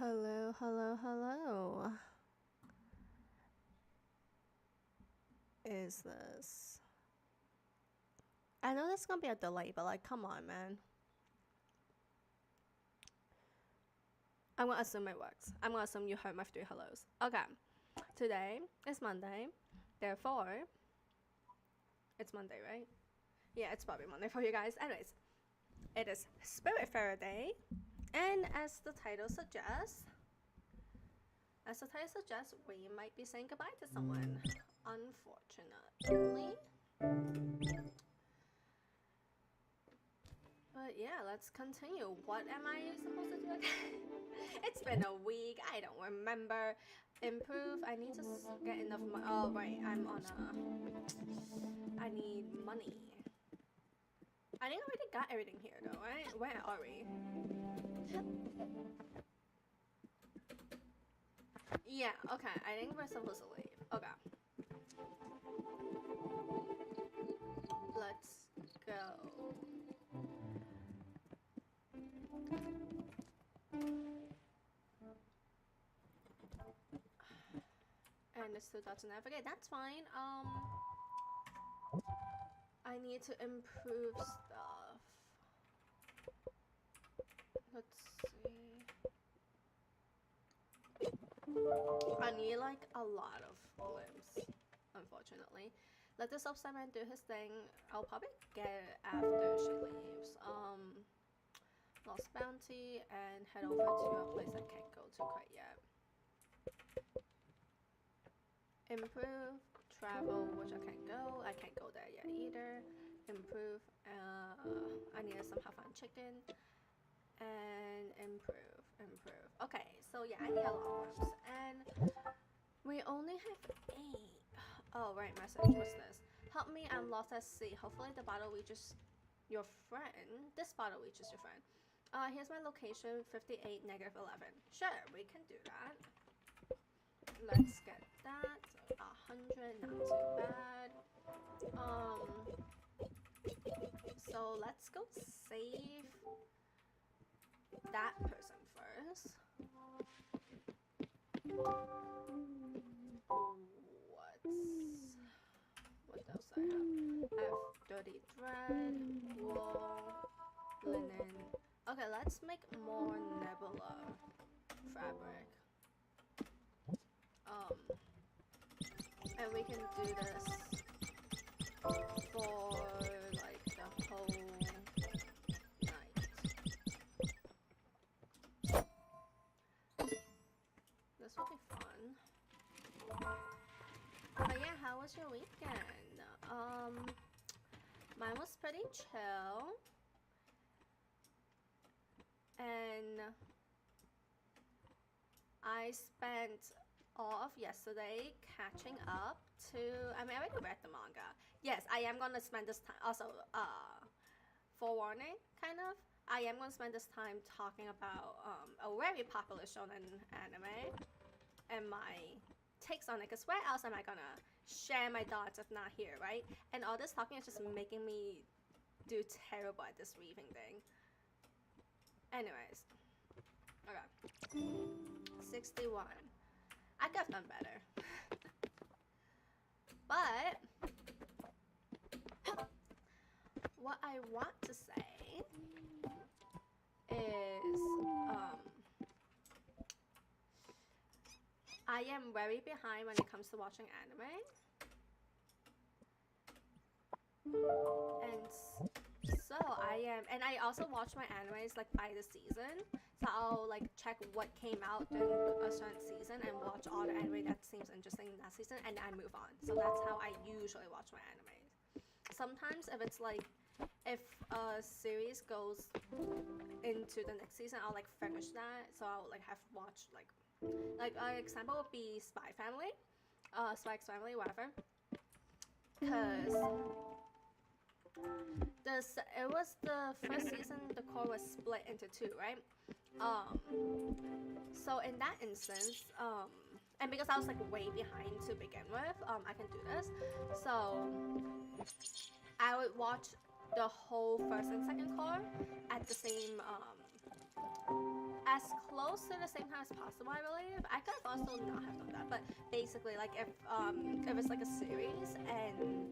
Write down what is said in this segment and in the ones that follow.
Hello, hello, hello. Is this? I know there's gonna be a delay, but like, come on, man. I'm gonna assume it works. I'm gonna assume you heard my 3 hellos. Okay. Today is Monday. Therefore, it's Monday, right? Yeah, it's probably Monday for you guys. Anyways, it is Spiritfarer Day. And as the title suggests, we might be saying goodbye to someone. Unfortunately. But yeah, let's continue. What am I supposed to do again? It's been a week. I don't remember. Improve. I need to get enough money. Oh, right. I need money. I think I already got everything here, though, right? Where are we? Yeah, okay. I think we're supposed to leave. Okay. Let's go. And it's 2,000 navigate. That's fine. I need to improve stuff. Let's see. I need like a lot of limbs, unfortunately. Let the Substarman do his thing. I'll probably get it after she leaves. Lost Bounty and head over to a place I can't go to quite yet. Improve, travel, which I can't go. I can't go there yet either. Improve, I need some half on chicken. And improve. Okay, so yeah, I need a lot of worms. And we only have 8. Oh, right, message. What's this? Help me, I'm lost at sea. Hopefully the bottle reaches your friend. This bottle reaches your friend. Here's my location, 58, -11. Sure, we can do that. Let's get that. 100, not too bad. So let's go save that person first. What else I have? I have dirty thread, wool, linen. Okay, let's make more nebula fabric. And we can do this for like the whole night. This will be fun. But yeah, how was your weekend? Mine was pretty chill. And I spent all of yesterday catching up to, I already read the manga. Yes, I am gonna spend this time, also, forewarning, kind of. I am gonna spend this time talking about a very popular shonen anime and my takes on it, because where else am I gonna share my thoughts if not here, right? And all this talking is just making me do terrible at this reading thing. Anyways, okay. 61. I could have done better. But what I want to say is I am very behind when it comes to watching anime. And so I am, and I also watch my animes like by the season. So I'll like check what came out during a certain season and watch all the anime that seems interesting in that season, and I move on. So that's how I usually watch my animes. Sometimes if it's like, if a series goes into the next season, I'll like finish that. So I'll like have watched like an example would be Spy Family, Spy X Family, whatever. Cause it was the first season, the core was split into 2, right? So in that instance, and because I was like way behind to begin with, I can do this. So I would watch the whole first and second core at the same as close to the same time as possible, I believe. I could have also not have done that, but basically, like if it's like a series and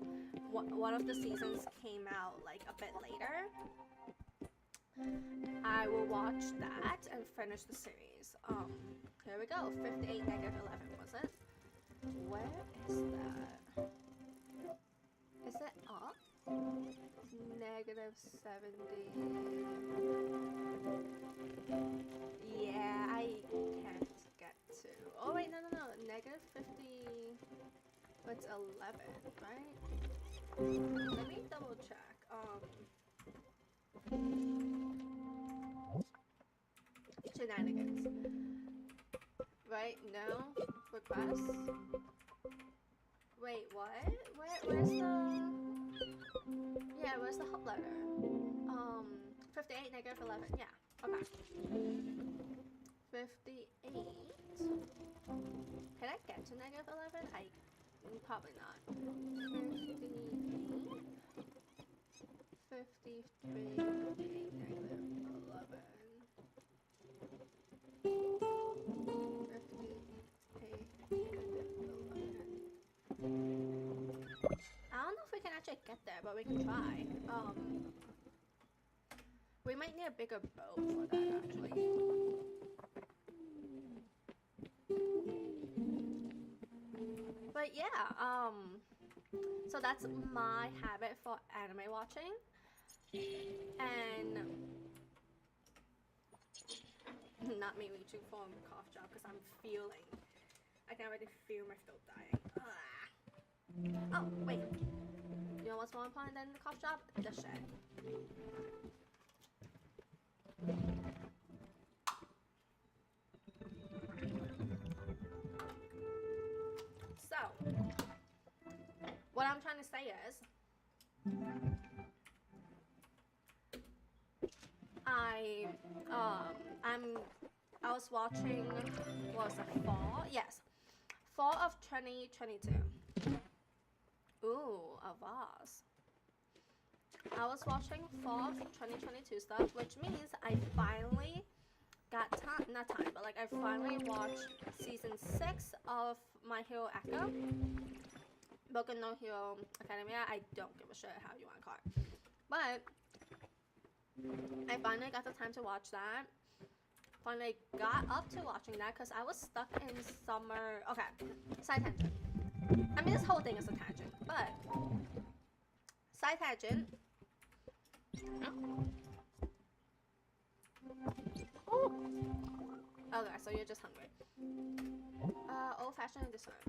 one of the seasons came out like a bit later, I will watch that and finish the series. Here we go. 58 negative 11 was it? Where is that? Is it up? Negative 70. Yeah, I can't get to. Oh wait, no. Negative 50. What's 11, right? Let me double check. Shenanigans. Right? No. Request. Wait, what? Where's the? Yeah, where's the hot letter? 58 negative 11. Yeah. Okay. 58. Can I get to negative 11? Probably not. 58. 53. 58 negative 11. 58 negative 11. I don't know if we can actually get there, but we can try. We might need a bigger boat for that, actually. But yeah, so that's my habit for anime watching. And not me reaching for a cough drop because I can already feel my throat dying. Oh, wait. You know what's more important than the cough drop? The shed. So, what I'm trying to say is, I was watching, what was it, fall? Yes. Fall of 2022. Ooh, a vase. I was watching fall of 2022 stuff, which means I finally got time, not time, but like I finally watched season 6 of My Hero Echo. Boku no Hero Academia, I don't give a shit how you want to call it. But I finally got the time to watch that. Finally got up to watching that because I was stuck in summer. Okay, side tangent. I mean, this whole thing is a tangent, but side tangent. Okay, so you're just hungry. Old-fashioned dessert.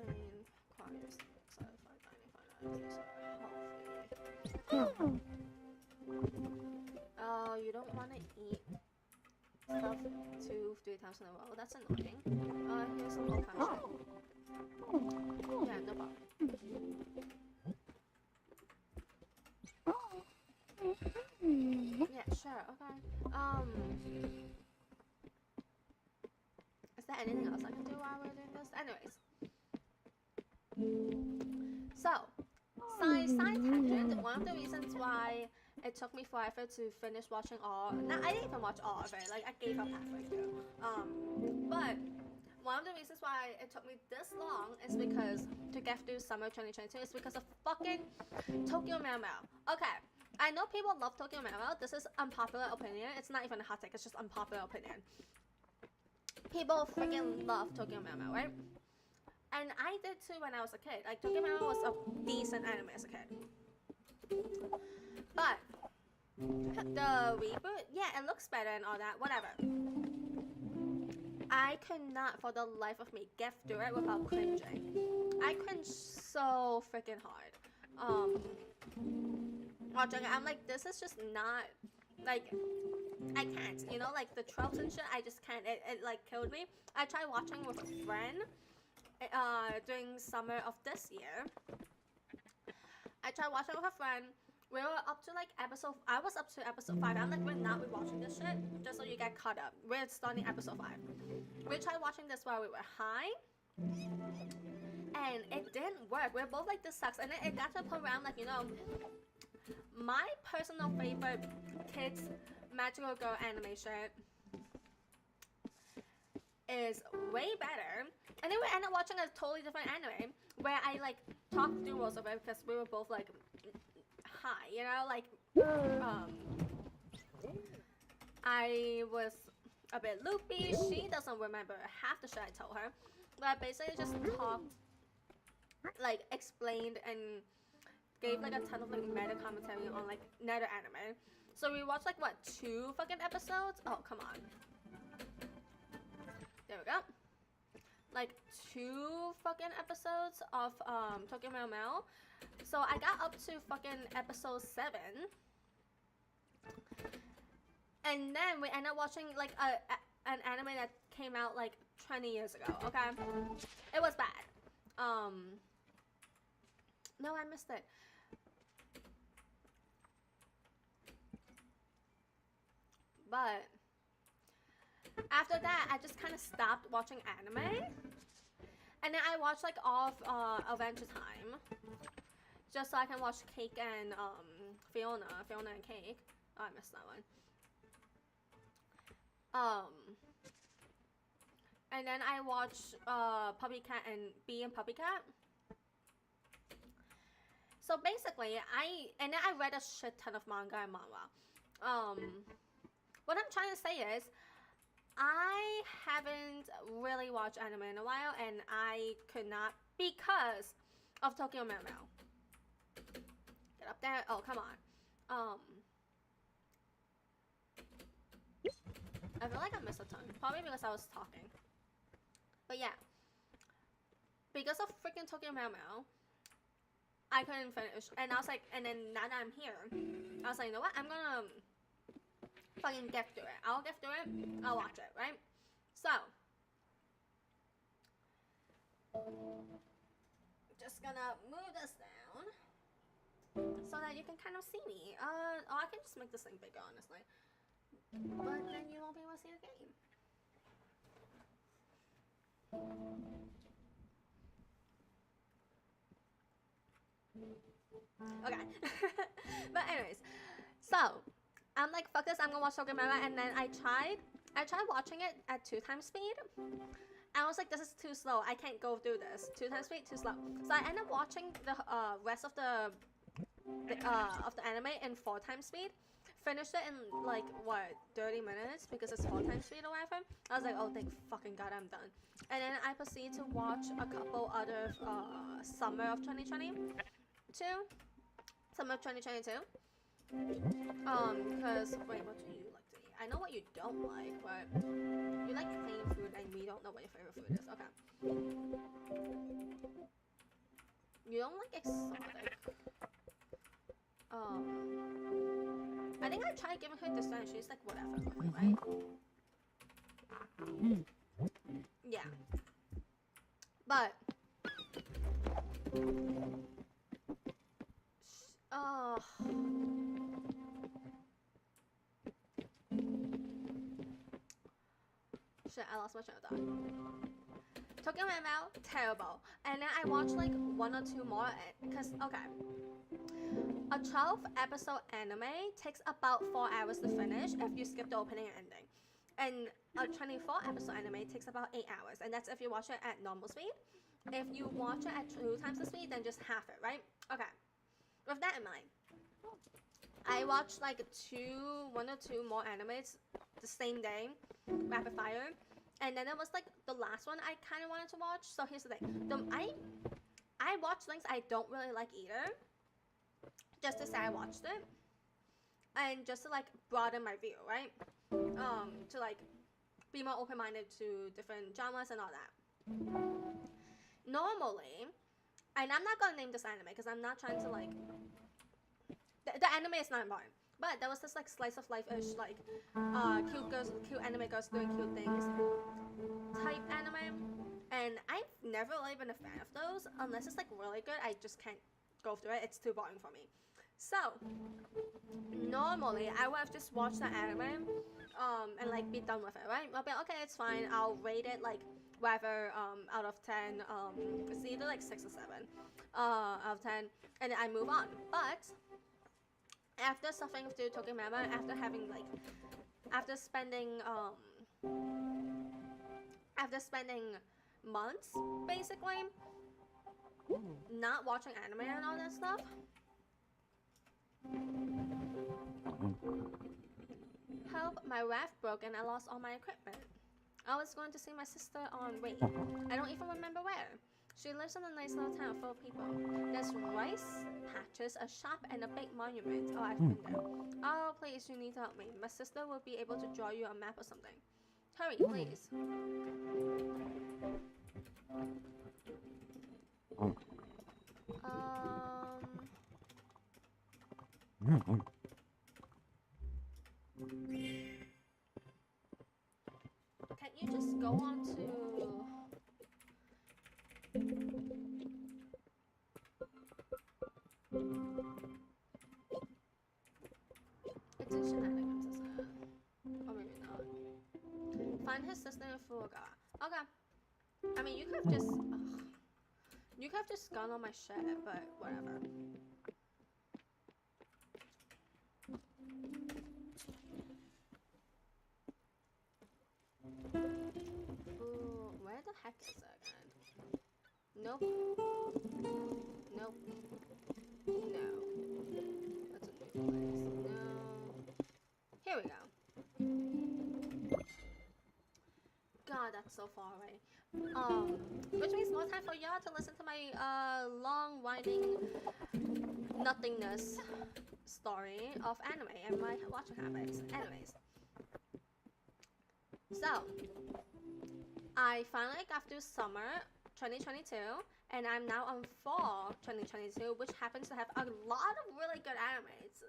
Green, requires certified healthy. Oh, you don't want to eat stuff 2-3 times in a row. That's annoying. Here's some old-fashioned. Yeah, no problem. Yeah, sure, okay. Is there anything else I can do while we're doing this? Anyways. So, side tangent, one of the reasons why it took me forever to finish watching all, I didn't even watch all of it, like I gave up halfway through. But one of the reasons why it took me this long is because, to get through summer 2022, is because of fucking Tokyo Meow Meow. Okay, I know people love Tokyo Meow Meow. This is unpopular opinion. It's not even a hot take, it's just unpopular opinion. People freaking love Tokyo Meow Meow, right? And I did too when I was a kid. Like, Tokyo Meow Meow was a decent anime as a kid. But the reboot, yeah, it looks better and all that, whatever. I could not for the life of me get through it without cringing. I cringe so freaking hard. Watching it, I'm like, this is just not, like, I can't, you know, like the tropes and shit, I just can't. It like killed me. I tried watching with a friend during summer of this year. I tried watching with a friend. We were up to like I was up to episode 5. I'm like, we're not rewatching this shit, just so you get caught up. We're starting episode 5. We tried watching this while we were high, and it didn't work. We're both like, this sucks. And then it got to a point where I'm like, you know, my personal favorite kids magical girl anime shit is way better. And then we ended up watching a totally different anime where I like talked through most of it because we were both like high, you know, like I was a bit loopy. She doesn't remember half the shit I told her, but I basically just talked, like explained and gave like a ton of like meta commentary on like another anime. So we watched like what, 2 fucking episodes? Oh, come on. There we go. Like 2 fucking episodes of Tokyo Meow Meow. So I got up to fucking episode 7. And then we ended up watching like an anime that came out like 20 years ago, okay? It was bad. No, I missed it. But after that, I just kind of stopped watching anime. And then I watched like all of Adventure Time. Just so I can watch Cake and Fiona and Cake. Oh, I missed that one. And then I watched Puppy Cat and Bee and Puppy Cat. So basically, then I read a shit ton of manga and manhwa. What I'm trying to say is, I haven't really watched anime in a while, and I could not because of Tokyo Meow Meow. Get up there! Oh, come on. I feel like I missed a ton. Probably because I was talking. But yeah. Because of freaking Tokyo Meow Meow, I couldn't finish. And I was like, and then now that I'm here, I was like, you know what? I'm gonna fucking get through it. I'll get through it. I'll watch it, right? So. Just gonna move this down. So that you can kind of see me. Oh, I can just make this thing bigger, honestly. But then you won't be able to see the game. Okay. But anyways, so I'm like, fuck this, I'm gonna watch Tokyo Meow Meow, and then I tried watching it at 2 times speed. I was like, this is too slow. I can't go through this. 2 times speed, too slow. So I ended up watching the rest of the anime in 4 times speed. Finished it in like what, 30 minutes because it's 4 times speed or whatever. I was like, oh thank fucking god, I'm done. And then I proceeded to watch a couple other summer of 2022. Summer of 2022. Because wait, what do you like to eat? I know what you don't like, but you like plain food and we don't know what your favorite food is. Okay. You don't like exotic. I think I tried giving her this and she's like, whatever, right? Yeah. But shit, I lost my train of thought. Tokyo Meow Meow, terrible. And then I watched like 1 or 2 more because, okay. A 12 episode anime takes about 4 hours to finish if you skip the opening and ending. And a 24 episode anime takes about 8 hours. And that's if you watch it at normal speed. If you watch it at 2 times the speed, then just half it, right? Okay. With that in mind, I watched like 1 or 2 more animes the same day, rapid fire. And then it was like the last one I kind of wanted to watch. So here's the thing. I watch things I don't really like either. Just to say I watched it. And just to like broaden my view, right? To like be more open-minded to different genres and all that. Normally, and I'm not gonna name this anime because I'm not trying to like, the anime is not important. But there was this like slice of life-ish like cute anime girls doing cute things type anime. And I've never really been a fan of those unless it's like really good. I just can't go through it. It's too boring for me. So normally I would have just watched the anime and like be done with it, right? I'll be like, okay, it's fine. I'll rate it like whatever out of 10. It's either like 6 or 7 out of 10, and then I move on. But after suffering through Tokimama, after spending after spending months basically not watching anime and all that stuff. Help, my raft broke and I lost all my equipment. I was going to see my sister on wait. I don't even remember where. She lives in a nice little town full of people. There's rice patches, a shop, and a big monument. Oh, I've been there. Oh, please, you need to help me. My sister will be able to draw you a map or something. Hurry, please. Can you just go on to... It's in shenanigans, isn't it? Or maybe not. Find his sister in Fuga. Okay. I mean, you could have just... You could have just gone on my shit, but whatever. Ooh, where the heck is it again? Nope. Nope. No. That's a new place. No. Here we go. God, that's so far away. Which means more time for y'all to listen to my long winding nothingness story of anime and my watching habits. Anyways. So, I finally got through summer 2022, and I'm now on fall 2022, which happens to have a lot of really good animes.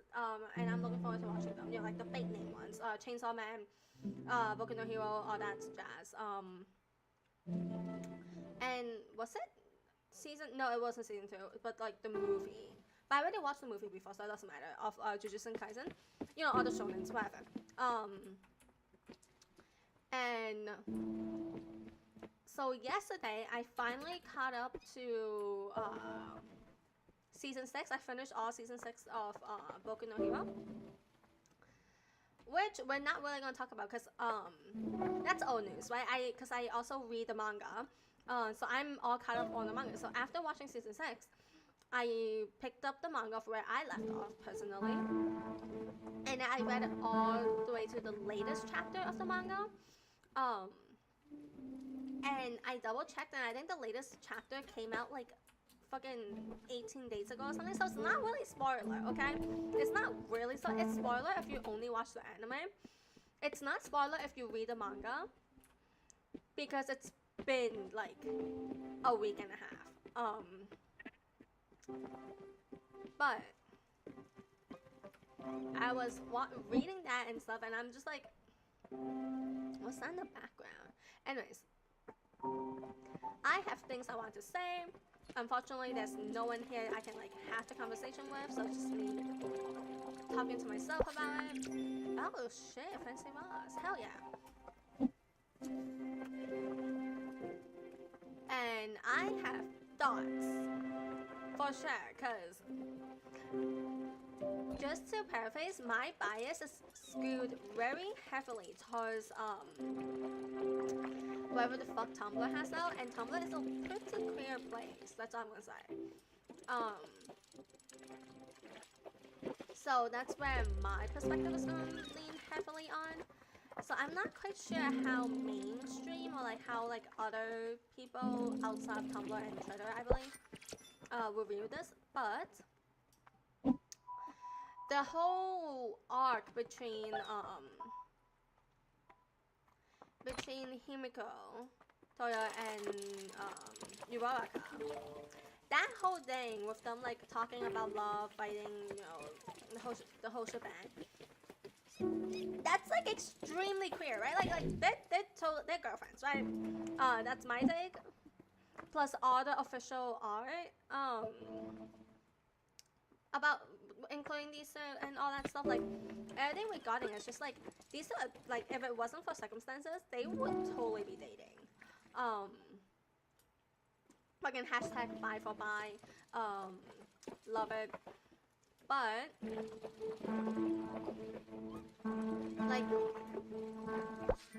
And I'm looking forward to watching them. You know, like the big name ones, Chainsaw Man, Boku no Hero, all that jazz. And was it season? No, it wasn't season 2, but like the movie. But I already watched the movie before, so it doesn't matter. Of Jujutsu Kaisen, you know, all the shonens, whatever. And so yesterday, I finally caught up to season 6. I finished all season 6 of Boku no Hero, which we're not really gonna talk about because that's old news, right? Because I also read the manga, so I'm all caught up on the manga. So after watching season 6, I picked up the manga from where I left off personally, and I read it all the way to the latest chapter of the manga. And I double checked, and I think the latest chapter came out like fucking 18 days ago or something. So it's not really spoiler, okay? It's not really it's spoiler if you only watch the anime. It's not spoiler if you read the manga, because it's been like a week and a half. But I was reading that and stuff, and I'm just like, what's that in the background? Anyways, I have things I want to say. Unfortunately, there's no one here I can like have the conversation with, so it's just me talking to myself about it. Oh shit, fancy Ross, hell yeah. And I have thoughts for sure, cause just to paraphrase, my bias is skewed very heavily towards whatever the fuck Tumblr has now, and Tumblr is a pretty queer place. That's all I'm gonna say. So that's where my perspective is gonna lean heavily on. So I'm not quite sure how mainstream or like how like other people outside of Tumblr and Twitter, I believe, will view this, but the whole arc between Himiko, Toya, and Uraraka, that whole thing with them like talking about love, fighting, you know, the whole shebang, that's like extremely queer, right? Like they're girlfriends, right? That's my take. Plus all the official art about including these and all that stuff, like everything regarding it's just like these two, like if it wasn't for circumstances, they would totally be dating. Fucking hashtag bi for bi, love it. but like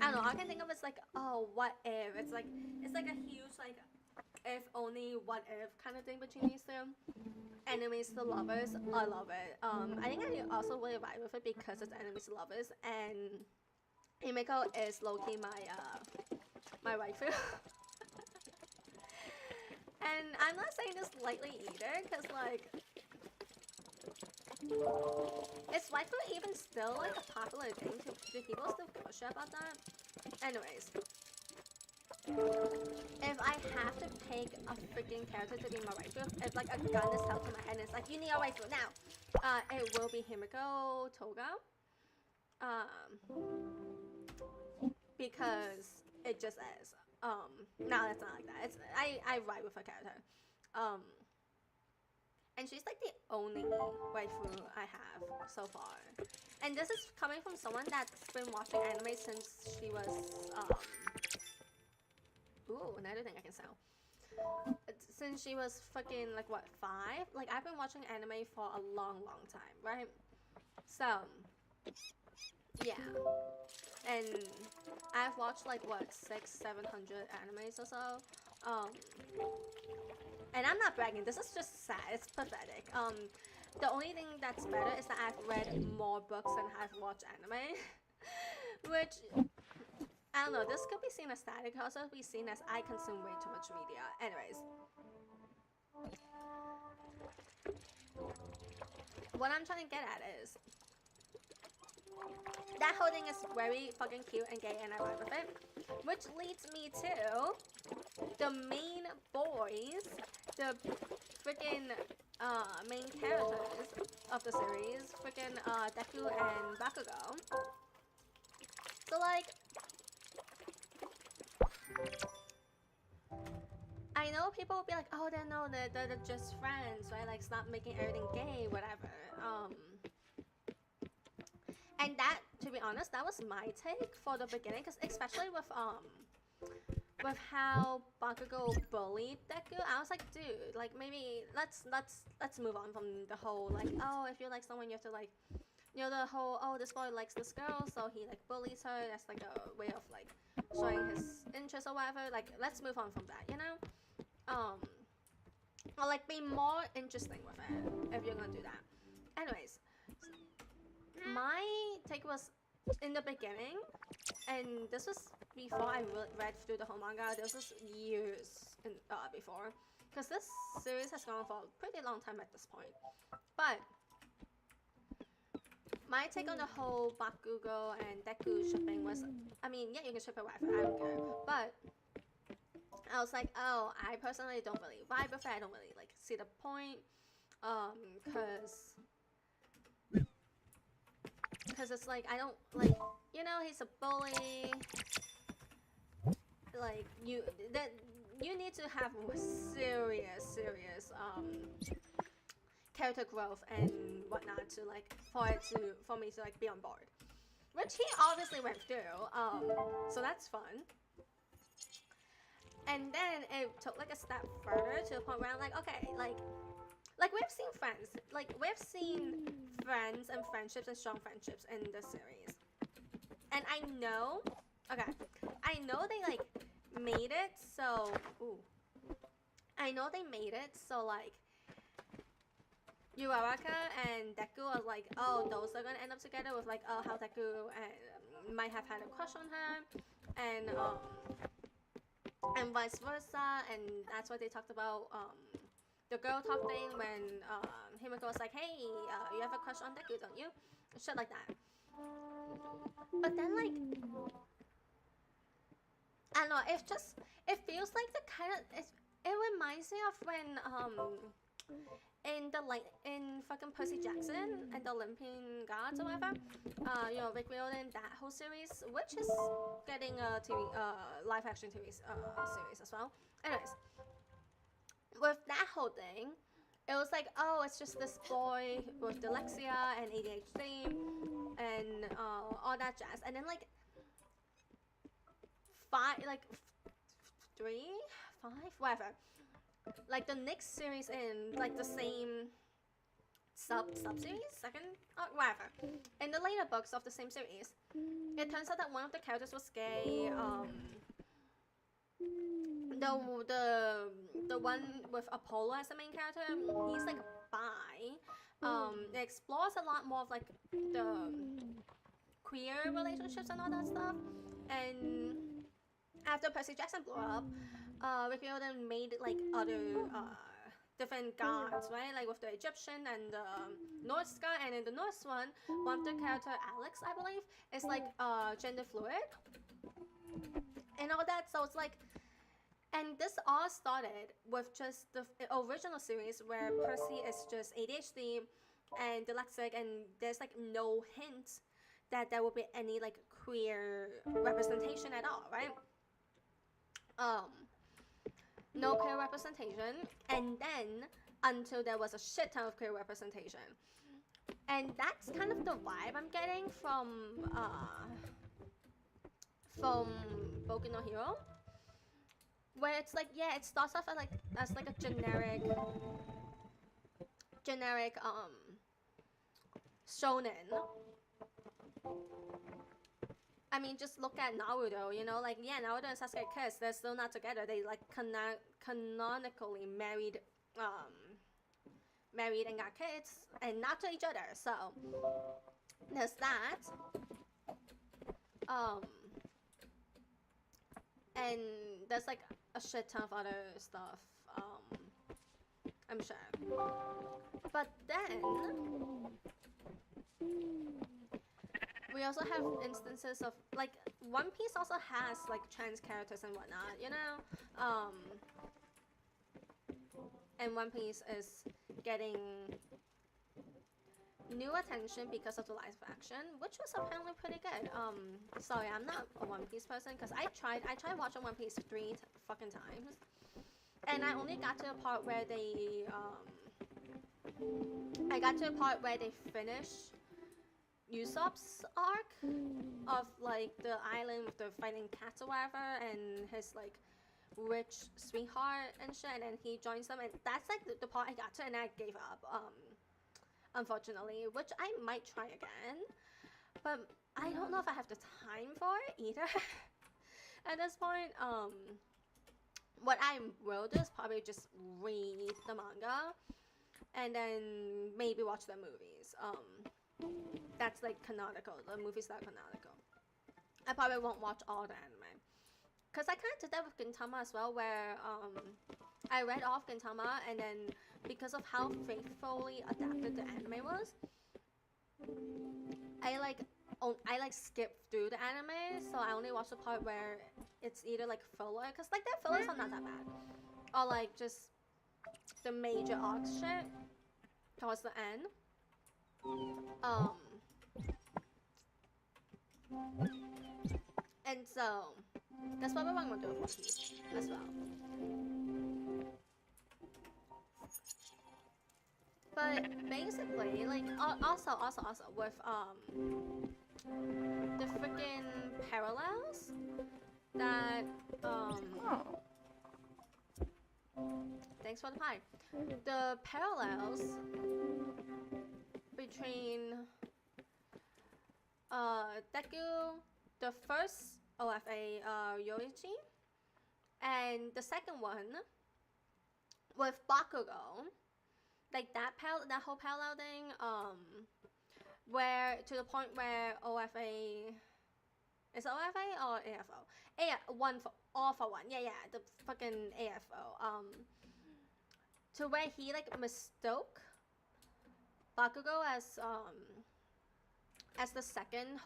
I don't know. I can think of it's like, oh, what if? It's like a huge like if only what if kind of thing between these two. Enemies to lovers, I love it. I think I also really vibe with it because it's enemies to lovers, and Himeko is low-key my waifu. And I'm not saying this lightly either, because like is waifu even still like a popular thing? Do people still give a shit about that? Anyways, if I have to pick a freaking character to be my waifu, if like a gun is held to my head and it's like, you need a waifu now, it will be Himeko Toga. Because it just is. No, that's not like that. It's I ride with a character. And she's like the only waifu I have so far. And this is coming from someone that's been watching anime since she was ooh, another thing I can sell. Since she was fucking like what, 5? Like I've been watching anime for a long time, right? So yeah. And I've watched like what, 600-700 animes or so. And I'm not bragging, this is just sad, it's pathetic. The only thing that's better is that I've read more books than I've watched anime. Which, I don't know, this could be seen as static, could also be seen as I consume way too much media. Anyways. What I'm trying to get at is, that whole thing is very fucking cute and gay and I vibe with it. Which leads me to the main boys, the freaking main characters of the series, freaking Deku and Bakugo. So like, I know people will be like, oh, they're just friends, right? Like, stop making everything gay, whatever. And that, to be honest, that was my take for the beginning, because especially with how Bakugo bullied Deku, I was like, dude, like maybe let's move on from the whole like, oh, if you like someone, you have to like, you know, the whole, oh, this boy likes this girl, so he like bullies her. That's like a way of like showing his interest or whatever. Like, let's move on from that, you know. Or like be more interesting with it if you're gonna do that. Anyways, my take was in the beginning, and this was before I read through the whole manga. This was years before, because this series has gone for a pretty long time at this point. But my take on the whole Bakugo and Deku shipping was, I mean, yeah, you can ship it whatever, I don't care. But I was like, oh, I personally don't really vibe with it. I don't really like see the point, because it's like, I don't like, you know, he's a bully. Like you need to have serious character growth and whatnot to like for me to like be on board, which he obviously went through. So that's fun. And then it took like a step further to the point where I'm like, okay, like we've seen friends, like we've seen friends and friendships and strong friendships in this series, and I know they like made it so, I know they made it so like Uraraka and Deku are like, oh, those are gonna end up together, with like, oh, how Deku might have had a crush on her, and vice versa. And that's what they talked about, the girl talk thing, when Himeko was like, hey, you have a crush on Deku, don't you? Shit like that. But then like, I don't know, it feels like the kind of, it reminds me of when in fucking Percy Jackson and the Olympian Gods or whatever, you know, Rick Riordan, that whole series, which is getting a TV live action series as well. Anyways, with that whole thing, it was like, oh, it's just this boy with dyslexia and ADHD and all that jazz. And then like 3, 5, whatever. Like the next series in like the same sub-series, second arc, whatever. In the later books of the same series, it turns out that one of the characters was gay. The one with Apollo as the main character, he's like bi. It explores a lot more of like the queer relationships and all that stuff. And after Percy Jackson blew up, Rick Riordan made like other different gods, right? Like with the Egyptian and the Norse god, and in the Norse one of the character, Alex, I believe, is like gender fluid and all that. So it's like, and this all started with just the original series where Percy is just ADHD and dyslexic, and there's like no hint that there will be any like queer representation at all, right? No queer representation, and then until there was a shit ton of queer representation, and that's kind of the vibe I'm getting from Boku no Hero, where it's like, yeah, it starts off as like a generic shonen. I mean, just look at Naruto, you know, like, yeah, Naruto and Sasuke kissed, they're still not together. They like canonically married and got kids, and not to each other. So there's that. And there's like a shit ton of other stuff. I'm sure. But then we also have instances of like One Piece also has like trans characters and whatnot, you know. And One Piece is getting new attention because of the live action, which was apparently pretty good. Sorry, I'm not a One Piece person because I tried watching One Piece 3 fucking times, and I only got to a part where they finish Usopp's arc of like the island with the fighting cats or whatever, and his like rich sweetheart and shit, and then he joins them, and that's like the part I got to, and I gave up. Unfortunately, which I might try again, but I don't know if I have the time for it either. At this point, what I will do is probably just read the manga, and then maybe watch the movies. That's like canonical. The movies that are canonical. I probably won't watch all the anime, cause I kind of did that with Gintama as well, where I read off Gintama, and then because of how faithfully adapted the anime was, I skipped through the anime, so I only watched the part where it's either like filler, cause like their fillers are not that bad, or like just the major arc shit towards the end. And so that's what I'm gonna do with One Piece as well. But basically, like, also with the freaking parallels that thanks for the pie. The parallels between Deku, the first OFA Yoichi, and the second one with Bakugo. Like that whole parallel thing, where to the point where OFA is OFA or AFO? One for all for one. Yeah, the fucking AFO. To where he like mistook Bakugo as the second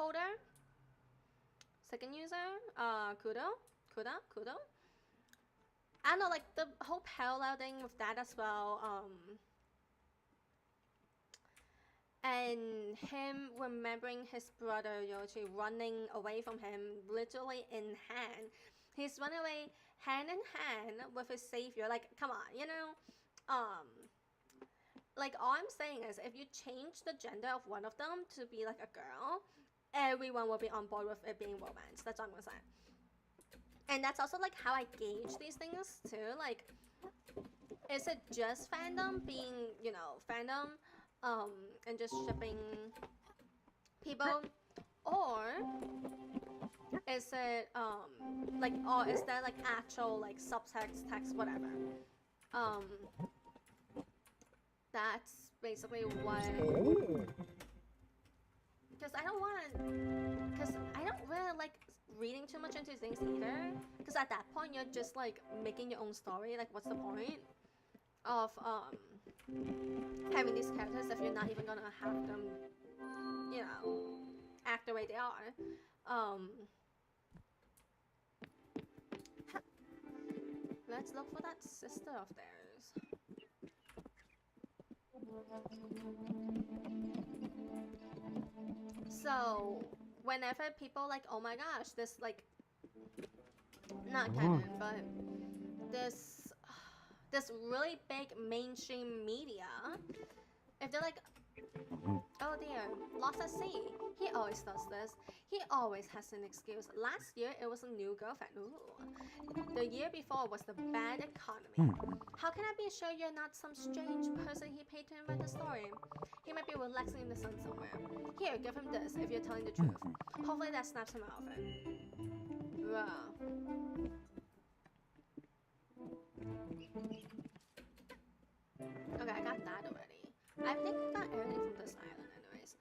user. Kudo. I don't know, like the whole parallel thing with that as well. And him remembering his brother Yoichi running away from him, literally in hand. He's running away hand in hand with his savior. Like, come on, you know? Like, all I'm saying is, if you change the gender of one of them to be like a girl, everyone will be on board with it being romance. That's all I'm gonna say. And that's also like how I gauge these things too. Like, is it just fandom being, you know, fandom? and just shipping people, or is it like, or is there like actual like subtext, text, whatever? Um, that's basically what. Because I don't want, because I don't really like reading too much into things either. Because at that point you're just like making your own story. Like, what's the point of having these characters if you're not even gonna have them, you know, act the way they are? Let's look for that sister of theirs. So whenever people like, oh my gosh, this like, not canon, but this really big mainstream media, if they're like, oh dear, lost at sea. He always does this. He always has an excuse. Last year it was a new girlfriend. Ooh. The year before was the bad economy. How can I be sure you're not some strange person he paid to invent the story? He might be relaxing in the sun somewhere. Here, give him this if you're telling the truth. Hopefully that snaps him out of it. Bruh. Okay, I got that already. I think I got everything from this island anyways.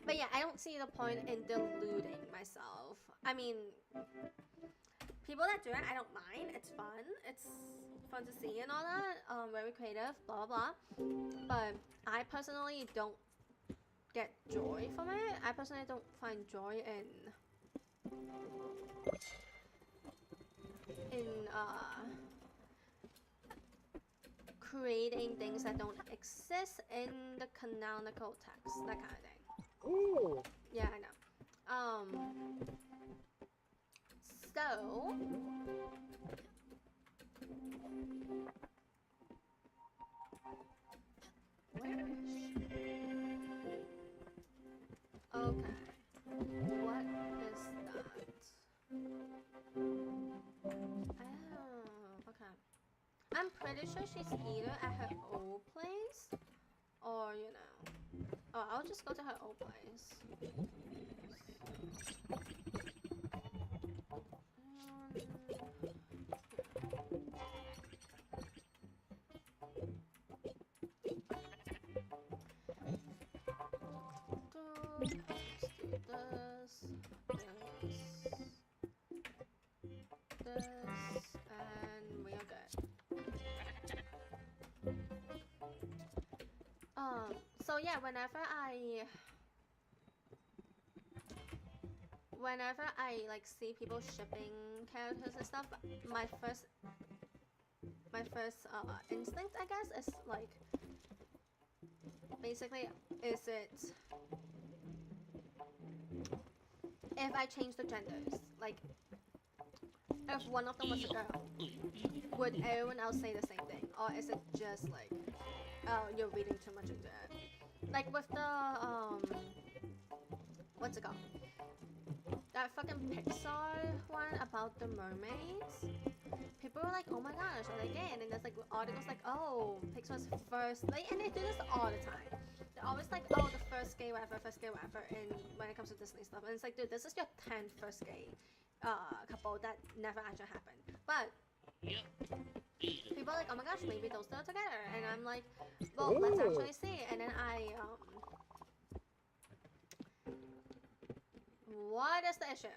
But yeah, I don't see the point in deluding myself. I mean, people that do it, I don't mind. It's fun. It's fun to see and all that. Very creative, blah, blah, blah. But I personally don't get joy from it. I personally don't find joy in creating things that don't exist in the canonical text, that kind of thing. Ooh. Yeah, I know. So okay, what is that? Oh, okay. I'm pretty sure she's either at her old place or, you know. Oh, I'll just go to her old place. Let's do this, and we are good. So yeah, whenever I like see people shipping characters and stuff, my first instinct, I guess, is like, basically, is it if I change the genders, like if one of them was a girl, would everyone else say the same thing, or is it just like, oh, you're reading too much into it? Like with the what's it called? That fucking Pixar one about the mermaids. People were like, oh my gosh, are they gay? And then there's like articles like, oh, Pixar's first, like, and they do this all the time. They're always like, oh, the first gay whatever, and when it comes to Disney stuff. And it's like, dude, this is your 10th first gay couple that never actually happened. But people are like, oh my gosh, maybe those two are together. And I'm like, well, let's actually see. And then what is the issue?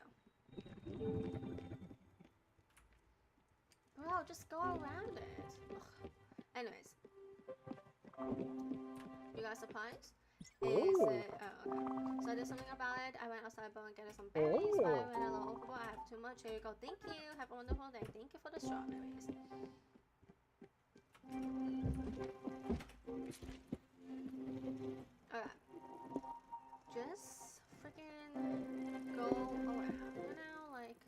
Bro, just go around it. Ugh. Anyways. You guys surprised? Is it... Oh, okay. So I did something about it. I went outside and getting some berries, but I went a little overboard. I have too much. Here you go. Thank you. Have a wonderful day. Thank you for the strawberries. Okay. Just freaking go around, you know, like...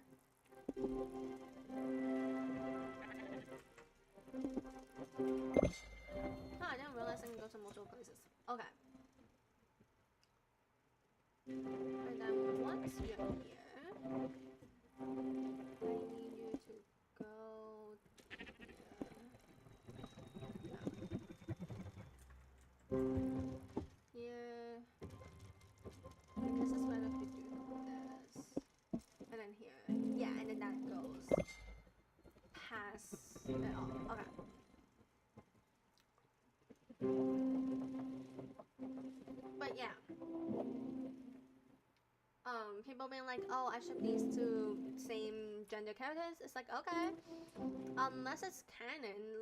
Oh, I didn't realize I can go to multiple places. Okay. And then once you're here, I need you to go here. it all. Okay. But yeah. People being like, oh, I ship these two same gender characters. It's like, okay, unless it's canon,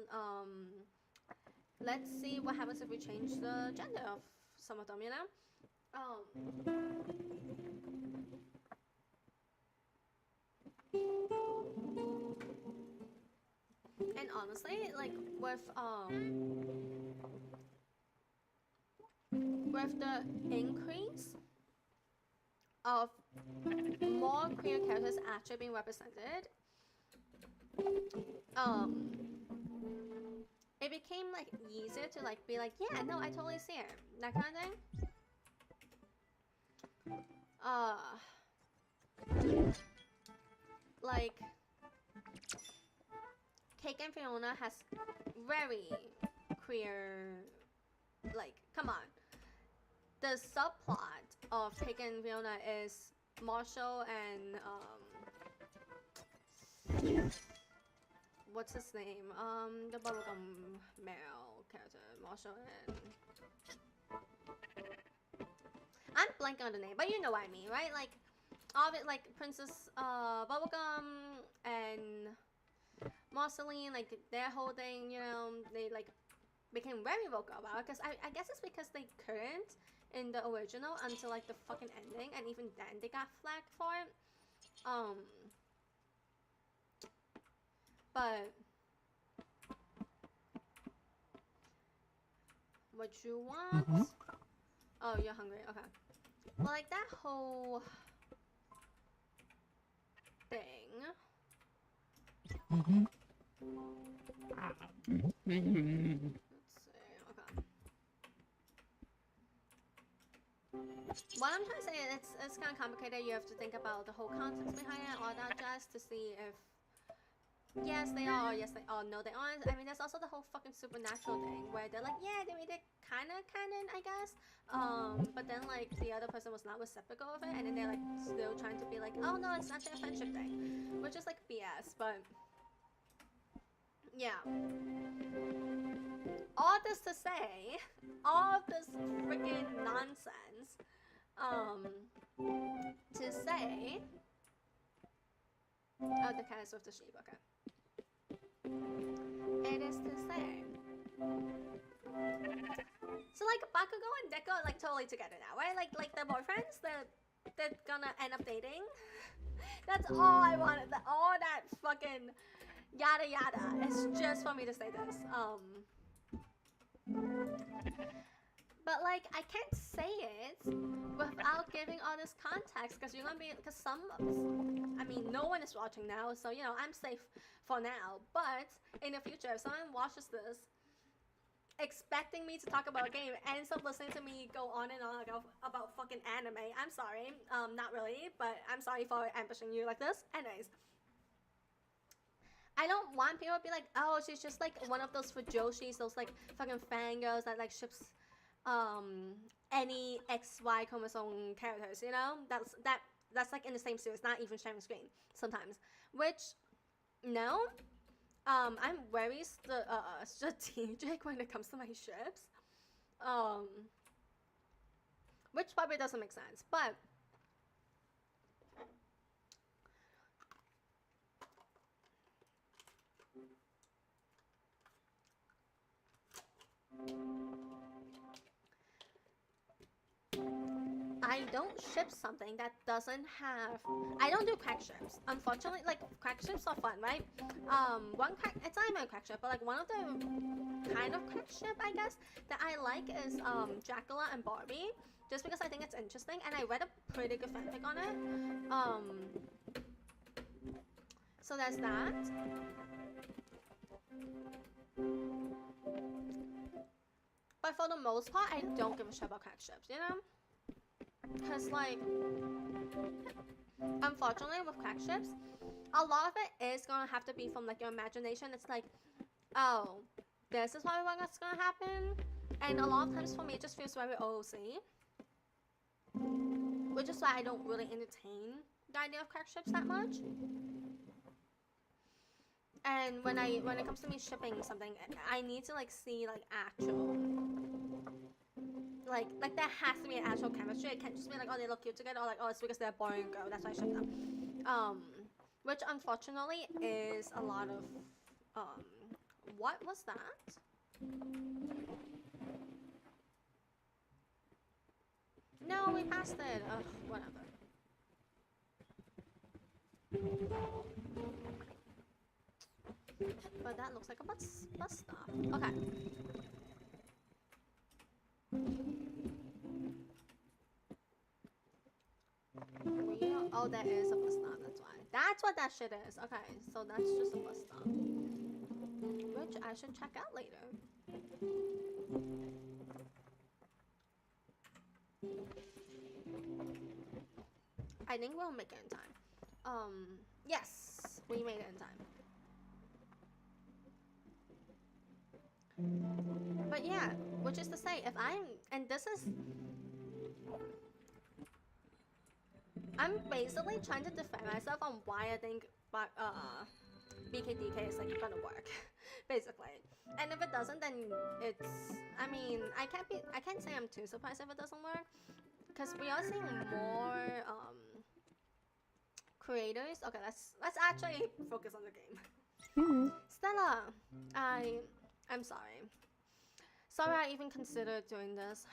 let's see what happens if we change the gender of some of them, you know? And honestly, like with the increase of more queer characters actually being represented, it became like easier to like be like, yeah, no, I totally see it, that kind of thing. Like Cake and Fiona has very queer, like, come on. The subplot of Cake and Fiona is Marshall and what's his name? The bubblegum male character, Marshall and I'm blanking on the name, but you know what I mean, right? Like, all of it, like Princess Bubblegum and Marceline, like their whole thing, you know, they like became very vocal about it, because I guess it's because they couldn't in the original until like the fucking ending, and even then they got flagged for it. But what you want? Oh, you're hungry. Okay. Well, like that whole thing. Let's see. Okay. What I'm trying to say is it's kind of complicated. You have to think about the whole context behind it, all that jazz, to see if yes they are, yes they are, no they aren't. I mean, there's also the whole fucking supernatural thing where they're like, yeah, they made it kind of canon, I guess. But then like the other person was not reciprocal of it, and then they're like still trying to be like, oh no, it's not their friendship thing, which is like BS. But yeah. All this to say, all of this freaking nonsense, to say, oh, the cat is with the sheep, okay. It is to say, so like Bakugo and Deku are like totally together now, right? Like they're boyfriends, they're gonna end up dating. That's all I wanted, all that fucking yada yada is just for me to say this. But like I can't say it without giving all this context, because you're gonna be, because I mean, no one is watching now, so you know I'm safe for now. But in the future, if someone watches this expecting me to talk about a game and ends up listening to me go on and on about fucking anime, I'm sorry. Not really, but I'm sorry for ambushing you like this. Anyways, I don't want people to be like, oh, she's just like one of those fujoshis, those like fucking fangirls that like ships any XY chromosome characters, you know? That's like in the same series, not even sharing screen sometimes. Which, no. I'm very strategic when it comes to my ships. Which probably doesn't make sense, but I don't ship something that doesn't have. I don't do crack ships. Unfortunately, like crack ships are fun, right? One crack. It's not even a crack ship, but like one of the kind of crack ship, I guess, that I like is Dracula and Barbie, just because I think it's interesting, and I read a pretty good fanfic on it. So there's that. But for the most part, I don't give a shit about crack ships, you know? Because, like, unfortunately, with crack ships, a lot of it is gonna have to be from, like, your imagination. It's like, oh, this is probably what's gonna happen. And a lot of times for me, it just feels very OOC. Which is why I don't really entertain the idea of crack ships that much. And when it comes to me shipping something, I need to like see like actual like there has to be an actual chemistry. It can't just be like, oh, they look cute together, or like, oh, it's because they're boy and girl, that's why I ship them. Which unfortunately is a lot of what was that? No, we passed it. Ugh, whatever. But that looks like a bus stop. Okay. Oh, that is a bus stop. That's why. That's what that shit is. Okay, so that's just a bus stop, which I should check out later. I think we'll make it in time. Yes, we made it in time. But yeah, which is to say, if and this is, I'm basically trying to defend myself on why I think, BKDK is like gonna work, basically. And if it doesn't, then it's, I mean, I can't say I'm too surprised if it doesn't work, because we are seeing more, creators. Okay, let's actually focus on the game. Stella, I'm sorry. Sorry I even considered doing this.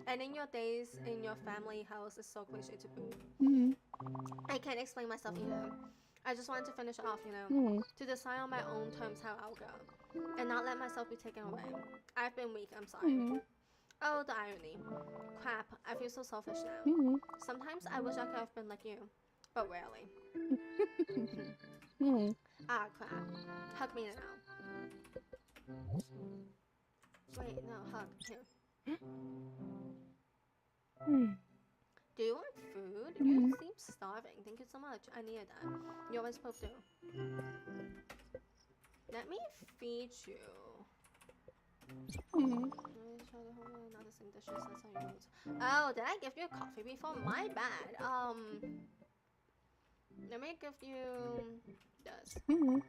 Ending your days in your family house is so cliche to boot. I can't explain myself either. I just wanted to finish off, you know, to decide on my own terms how I'll go, and not let myself be taken away. I've been weak, I'm sorry. Oh, the irony. Crap, I feel so selfish now. Sometimes I wish I could have been like you, but rarely. Ah, crap. Hug me now. Wait, no, hug. Here. Do you want food? You seem starving. Thank you so much. I needed that. You always supposed to. Let me feed you. Not the same dishes. That's how you use. Oh, did I give you a coffee before? My bad. Let me give you this. Okay.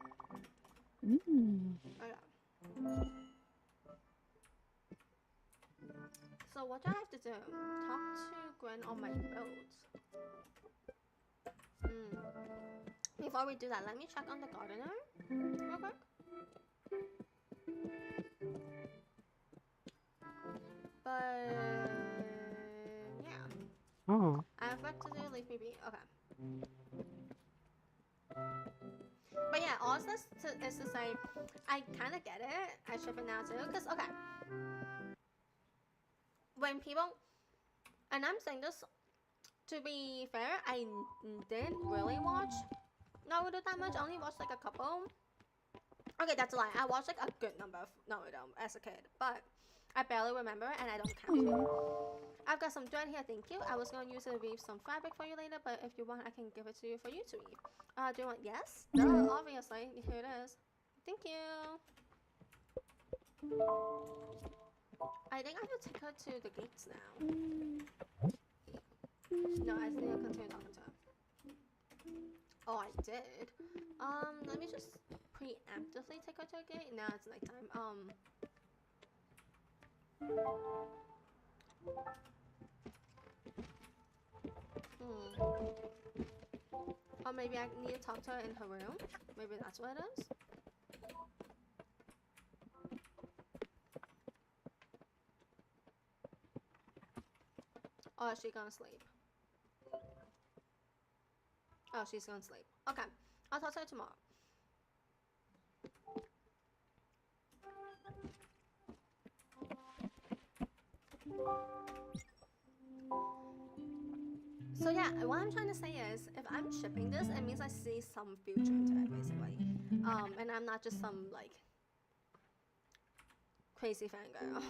So what do I have to do? Talk to Gwen on my notes. Before we do that, let me check on the gardener real quick. But yeah. I have work to do, leave me be. Okay. But yeah, all this is to say, I kind of get it. I ship it now too, because okay. When people, and I'm saying this to be fair, I didn't really watch Naruto that much. I only watched like a couple. Okay, that's a lie. I watched like a good number of Naruto as a kid, but I barely remember it and I don't count it. I've got some thread here, thank you. I was going to use it to weave some fabric for you later, but if you want, I can give it to you for you to weave. Do you want? Yes? Duh, obviously. Here it is. Thank you. I think I have to take her to the gates now. No, I need to continue talking to her. Oh, I did. Let me just preemptively take her to a gate. Now it's nighttime. Or maybe I need to talk to her in her room. Maybe that's what it is. Or is she gonna sleep? Oh, she's gonna sleep. Okay. I'll talk to her tomorrow. So yeah, what I'm trying to say is, if I'm shipping this, it means I see some future into it, basically. And I'm not just some, like, crazy fangirl.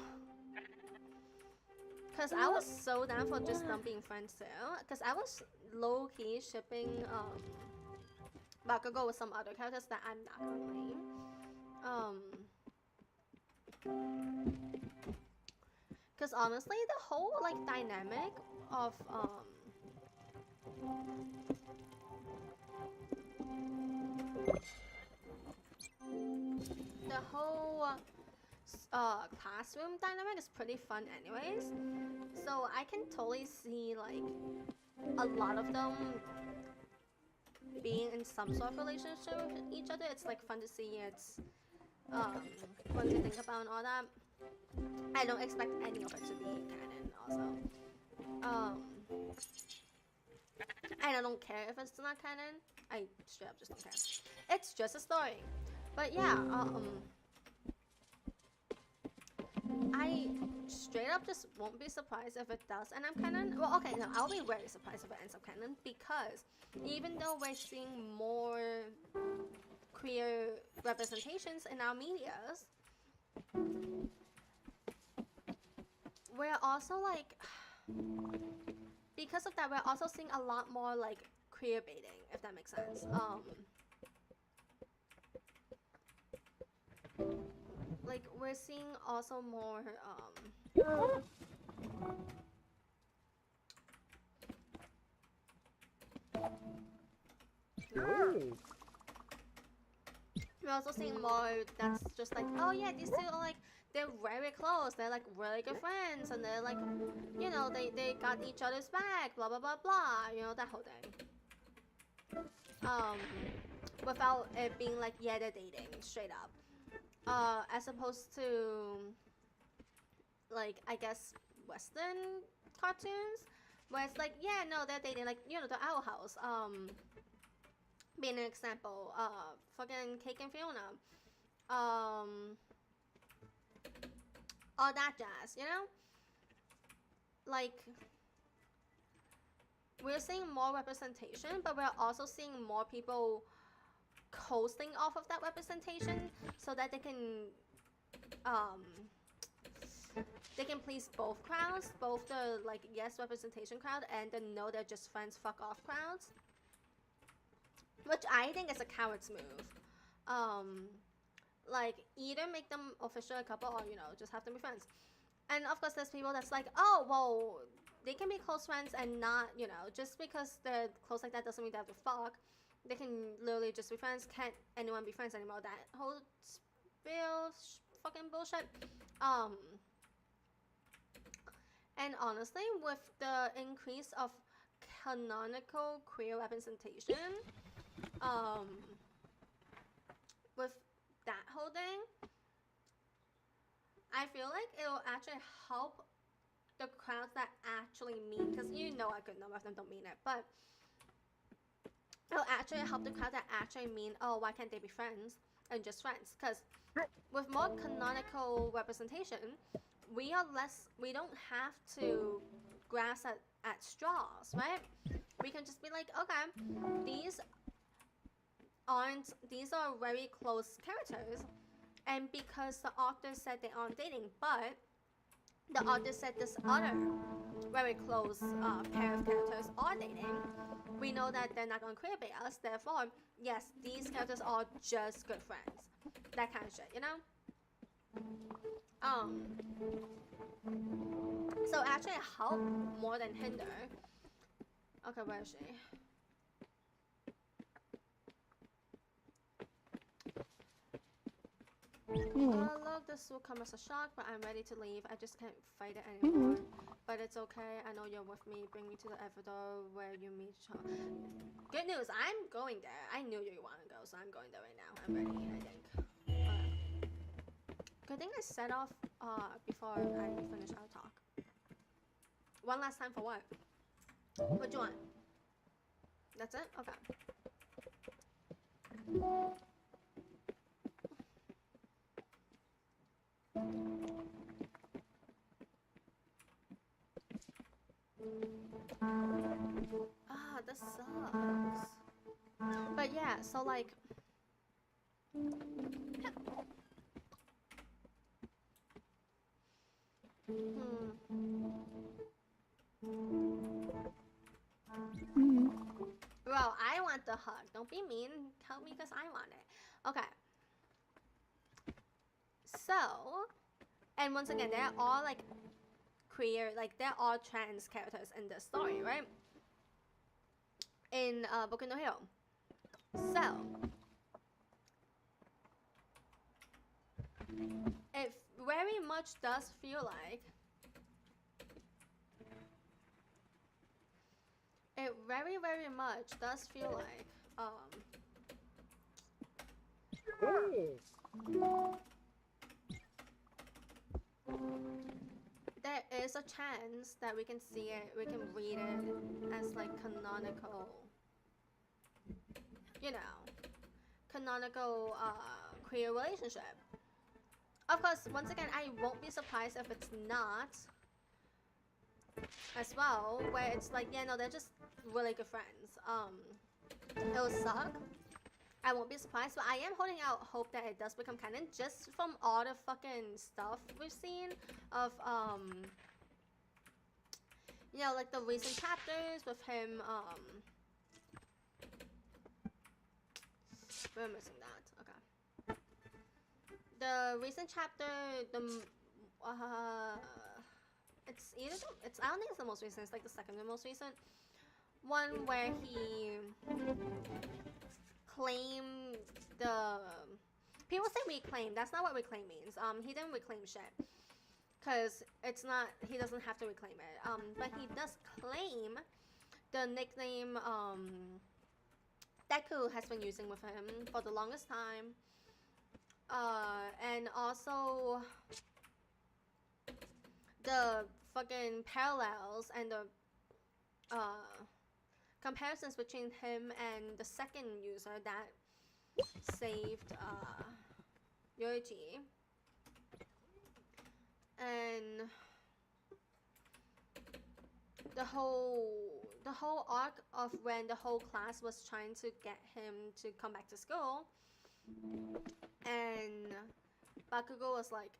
Because I was so down for just them being friends too. Because I was low-key shipping Bakugo with some other characters that I'm not gonna name. Because honestly, the whole like dynamic of classroom dynamic is pretty fun anyways. So I can totally see like a lot of them being in some sort of relationship with each other. It's like fun to see. It's fun to think about and all that. I don't expect any of it to be canon also. And I don't care if it's not canon. I straight up just don't care. It's just a story. But yeah, I straight up just won't be surprised if it does end up canon. Well, okay, no, I'll be very surprised if it ends up canon, because even though we're seeing more queer representations in our medias, we're also like, because of that, we're also seeing a lot more like queer baiting, if that makes sense. Like we're seeing also more we're also seeing more that's just like, oh yeah, these two are like, they're very close, they're like really good friends, and they're like, you know, they got each other's back, blah blah blah blah, you know, that whole thing. Without it being like, yeah, they're dating straight up. As opposed to like, I guess, Western cartoons, where it's like, yeah, no, they're dating, like, you know, the Owl House, being an example, fucking Cake and Fiona, all that jazz, you know? Like, we're seeing more representation, but we're also seeing more people coasting off of that representation so that they can please both crowds, both the like yes representation crowd and the no, they're just friends, fuck off crowds, which I think is a coward's move. Like, either make them official a couple, or, you know, just have them be friends. And of course there's people that's like, oh well, they can be close friends and not, you know, just because they're close like that doesn't mean they have to fuck. They can literally just be friends. Can't anyone be friends anymore? That whole fucking bullshit. And honestly, with the increase of canonical queer representation, with that whole thing, I feel like it'll actually help the crowds that actually mean, because you know a good number of them don't mean it, but it'll actually help the crowd that actually mean, oh, why can't they be friends and just friends? Because with more canonical representation, we don't have to grasp at straws, right? We can just be like, okay, these are very close characters, and because the author said they aren't dating, but the author said this other very close pair of characters are dating, we know that they're not going to queerbait us. Therefore, yes, these characters are just good friends. That kind of shit, you know? So actually help more than hinder. Okay, where is she? Look, this will come as a shock, but I'm ready to leave. I just can't fight it anymore. But it's okay. I know you're with me. Bring me to the Ecuador where you meet. Good news. I'm going there. I knew you want to go, so I'm going there right now. I'm ready, I think. Good thing I set off before I finish our talk. One last time for what? What do you want? That's it? Okay. Ah, this sucks. But yeah, so like, Well, I want the hug. Don't be mean. Help me because I want it. Okay. So, and once again, they're all like queer, like they're all trans characters in this story, right? In Boku no Hero. So, if very much does feel like. It very, very much does feel like, there is a chance that we can see it, we can read it as like canonical, you know, canonical queer relationship. Of course, once again, I won't be surprised if it's not as well, where it's like, yeah, no, they're just really good friends. It'll suck. I won't be surprised, but I am holding out hope that it does become canon, just from all the fucking stuff we've seen of, you know, like the recent chapters with him, we're missing that, okay. The recent chapter, it's either, I don't think it's the most recent, it's like the second to most recent one, where he claimed the, people say reclaim, that's not what reclaim means. He didn't reclaim shit, because it's not, he doesn't have to reclaim it, but he does claim the nickname, Deku has been using with him for the longest time, and also the fucking parallels and the comparisons between him and the second user that saved Yoichi, and the whole arc of when the whole class was trying to get him to come back to school, and Bakugo was like,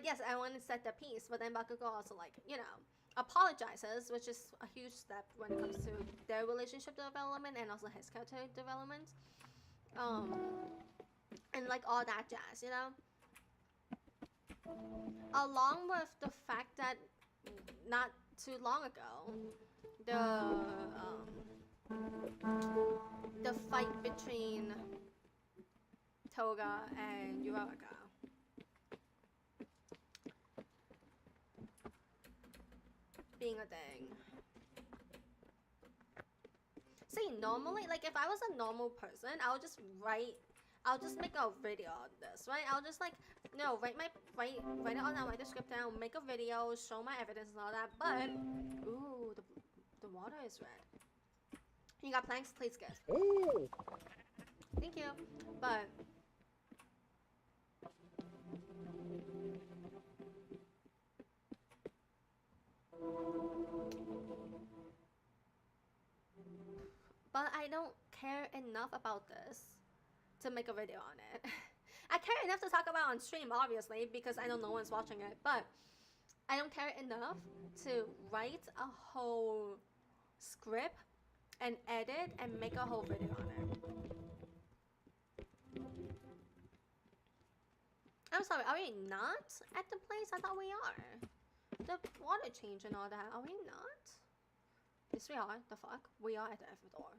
yes, I want to set the piece, but then Bakugo also, like, you know, apologizes, which is a huge step when it comes to their relationship development and also his character development, and like all that jazz, you know, along with the fact that not too long ago, the fight between Toga and Uraraka. Being a thing. See, normally, like, if I was a normal person, I'll just make a video on this, right? I'll just, like, no, write it all down, write the script down, make a video, show my evidence and all that, but, ooh, the water is red. You got planks? Please give. Thank you. But I don't care enough about this to make a video on it. I care enough to talk about on stream, obviously, because I know no one's watching it, but I don't care enough to write a whole script and edit and make a whole video on it. I'm sorry, are we not at the place? I thought we are. The water change and all that, are we not? Yes, we are. The fuck? We are at the F door.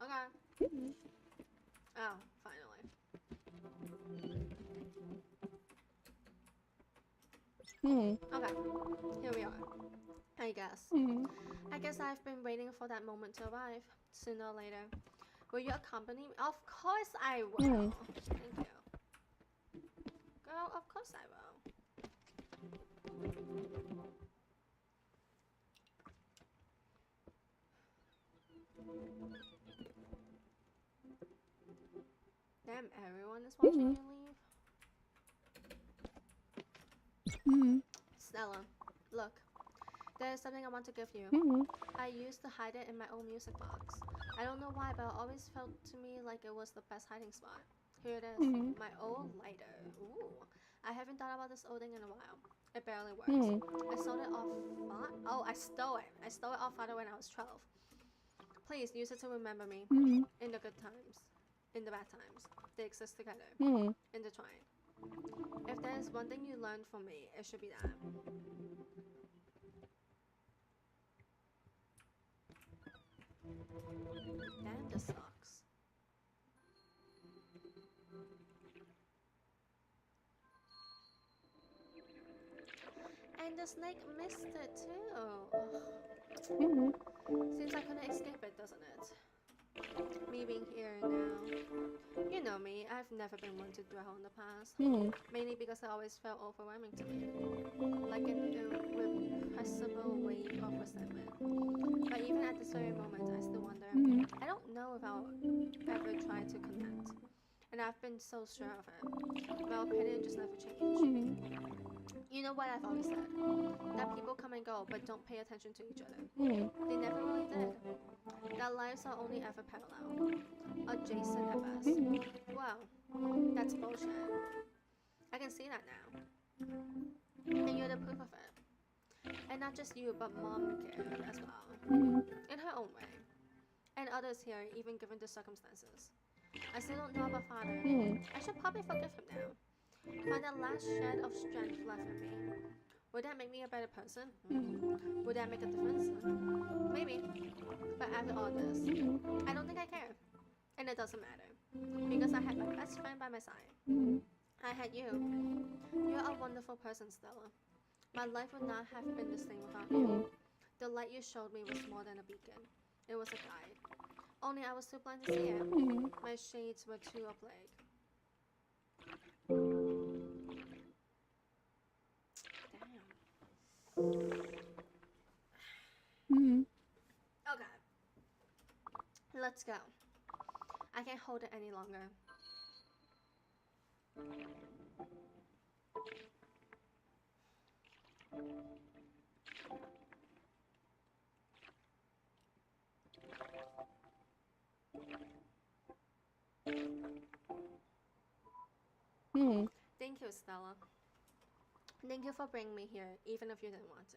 Okay. Oh, finally. Okay, here we are. I guess. I guess I've been waiting for that moment to arrive. Sooner or later. Will you accompany me? Of course I will. Thank you. Girl, of course I will. Damn, everyone is watching you leave. Stella, look. There's something I want to give you. I used to hide it in my old music box. I don't know why, but it always felt to me like it was the best hiding spot. Here it is, my old lighter. Ooh, I haven't thought about this old thing in a while. It barely works. I sold it off. I stole it. I stole it off father when I was 12. Please use it to remember me in the good times, in the bad times. They exist together, intertwined. If there's one thing you learned from me, it should be that. Damn, this sucks. the snake missed it too. Ugh. Mm-hmm. Seems I couldn't escape it, doesn't it? Me being here now. You know me, I've never been one to dwell on the past. Mm-hmm. Mainly because it always felt overwhelming to me. Like an irrepressible wave of resentment. But even at this very moment, I still wonder. Mm-hmm. I don't know if I'll ever try to connect. And I've been so sure of it. My opinion just never changed. Mm-hmm. You know what I've always said? That people come and go, but don't pay attention to each other. Mm-hmm. They never really did. That lives are only ever parallel, adjacent at best. Mm-hmm. Well, that's bullshit. I can see that now. And you're the proof of it. And not just you, but Mom cared as well. Mm-hmm. In her own way. And others here, even given the circumstances. I still don't know about Father. Mm-hmm. I should probably forgive him now. Find that last shed of strength left in me. Would that make me a better person? Mm-hmm. Would that make a difference? Maybe. But after all this, I don't think I care. And it doesn't matter. Because I had my best friend by my side. Mm-hmm. I had you. You're a wonderful person, Stella. My life would not have been the same without you. Mm-hmm. The light you showed me was more than a beacon. It was a guide. Only I was too blind to see it. Mm-hmm. My shades were too oblique. Damn. Mm-hmm. Okay. Let's go. I can't hold it any longer. Mm-hmm. Thank you, Stella. Thank you for bringing me here, even if you didn't want to.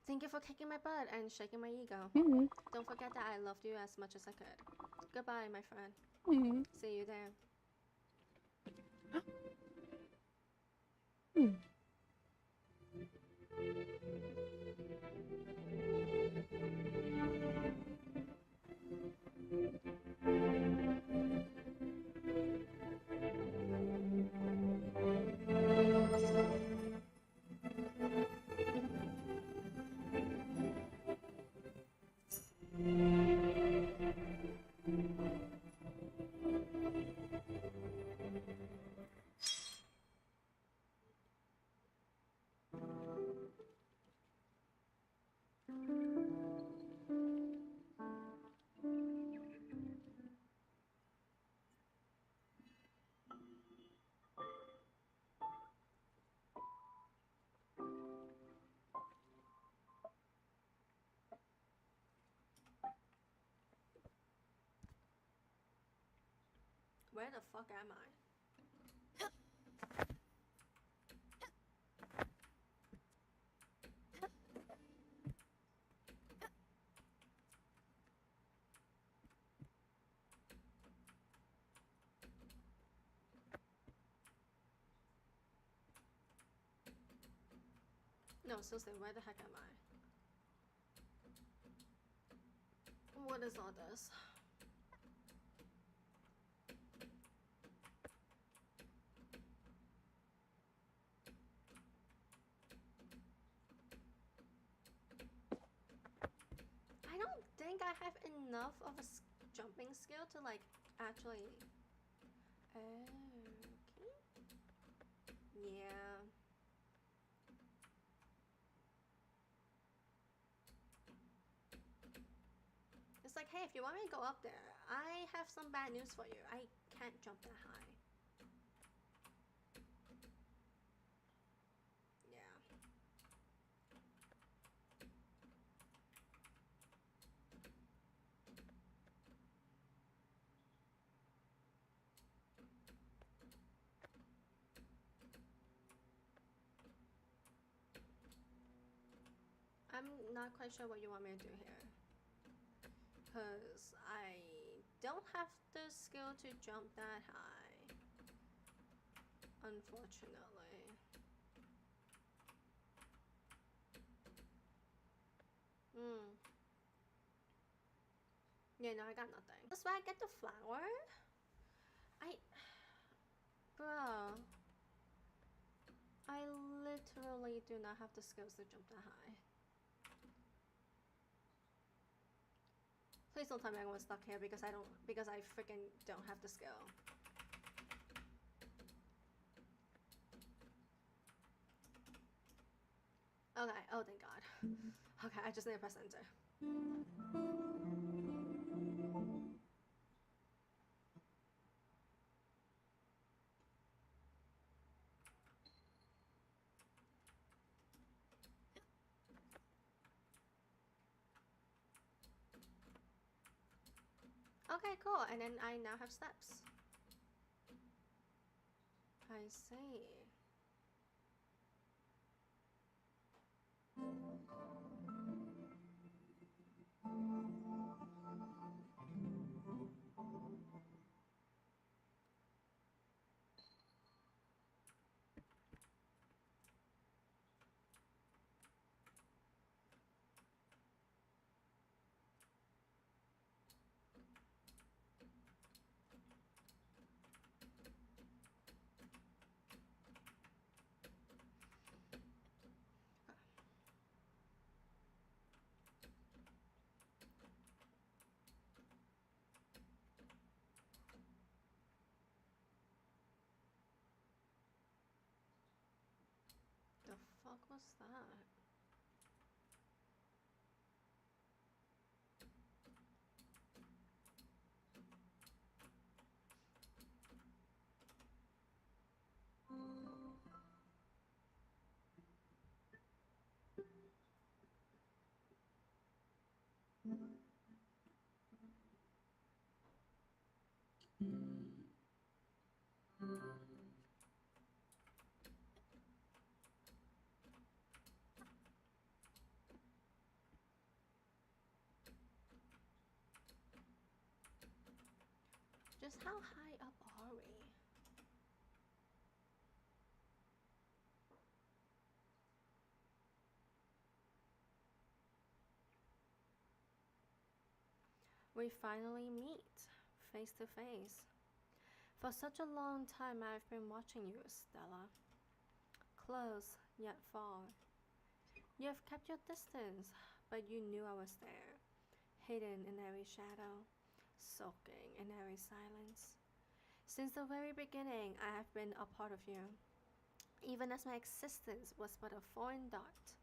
Thank you for kicking my butt and shaking my ego. Mm-hmm. Don't forget that I loved you as much as I could. Goodbye, my friend. Mm-hmm. See you there. Mm. Where the fuck am I? No, seriously, where the heck am I? What is all this? I don't think I have enough of a jumping skill to like actually. Okay. Yeah. It's like, hey, if you want me to go up there, I have some bad news for you. I can't jump that high. Yeah. I'm not quite sure what you want me to do here. Because I don't have the skill to jump that high. Unfortunately. Yeah, no, I got nothing. That's why I get the flower? Bro. I literally do not have the skills to jump that high. Please don't tell me I'm gonna stuck here because I freaking don't have the skill. Okay, oh thank god. Okay, I just need to press enter. Okay, cool, and then I now have steps. I see. The fuck was that? Just how high up are we? We finally meet, face to face. For such a long time I've been watching you, Stella. Close, yet far. You have kept your distance, but you knew I was there, hidden in every shadow, sulking in every silence. Since the very beginning, I have been a part of you, even as my existence was but a foreign dot,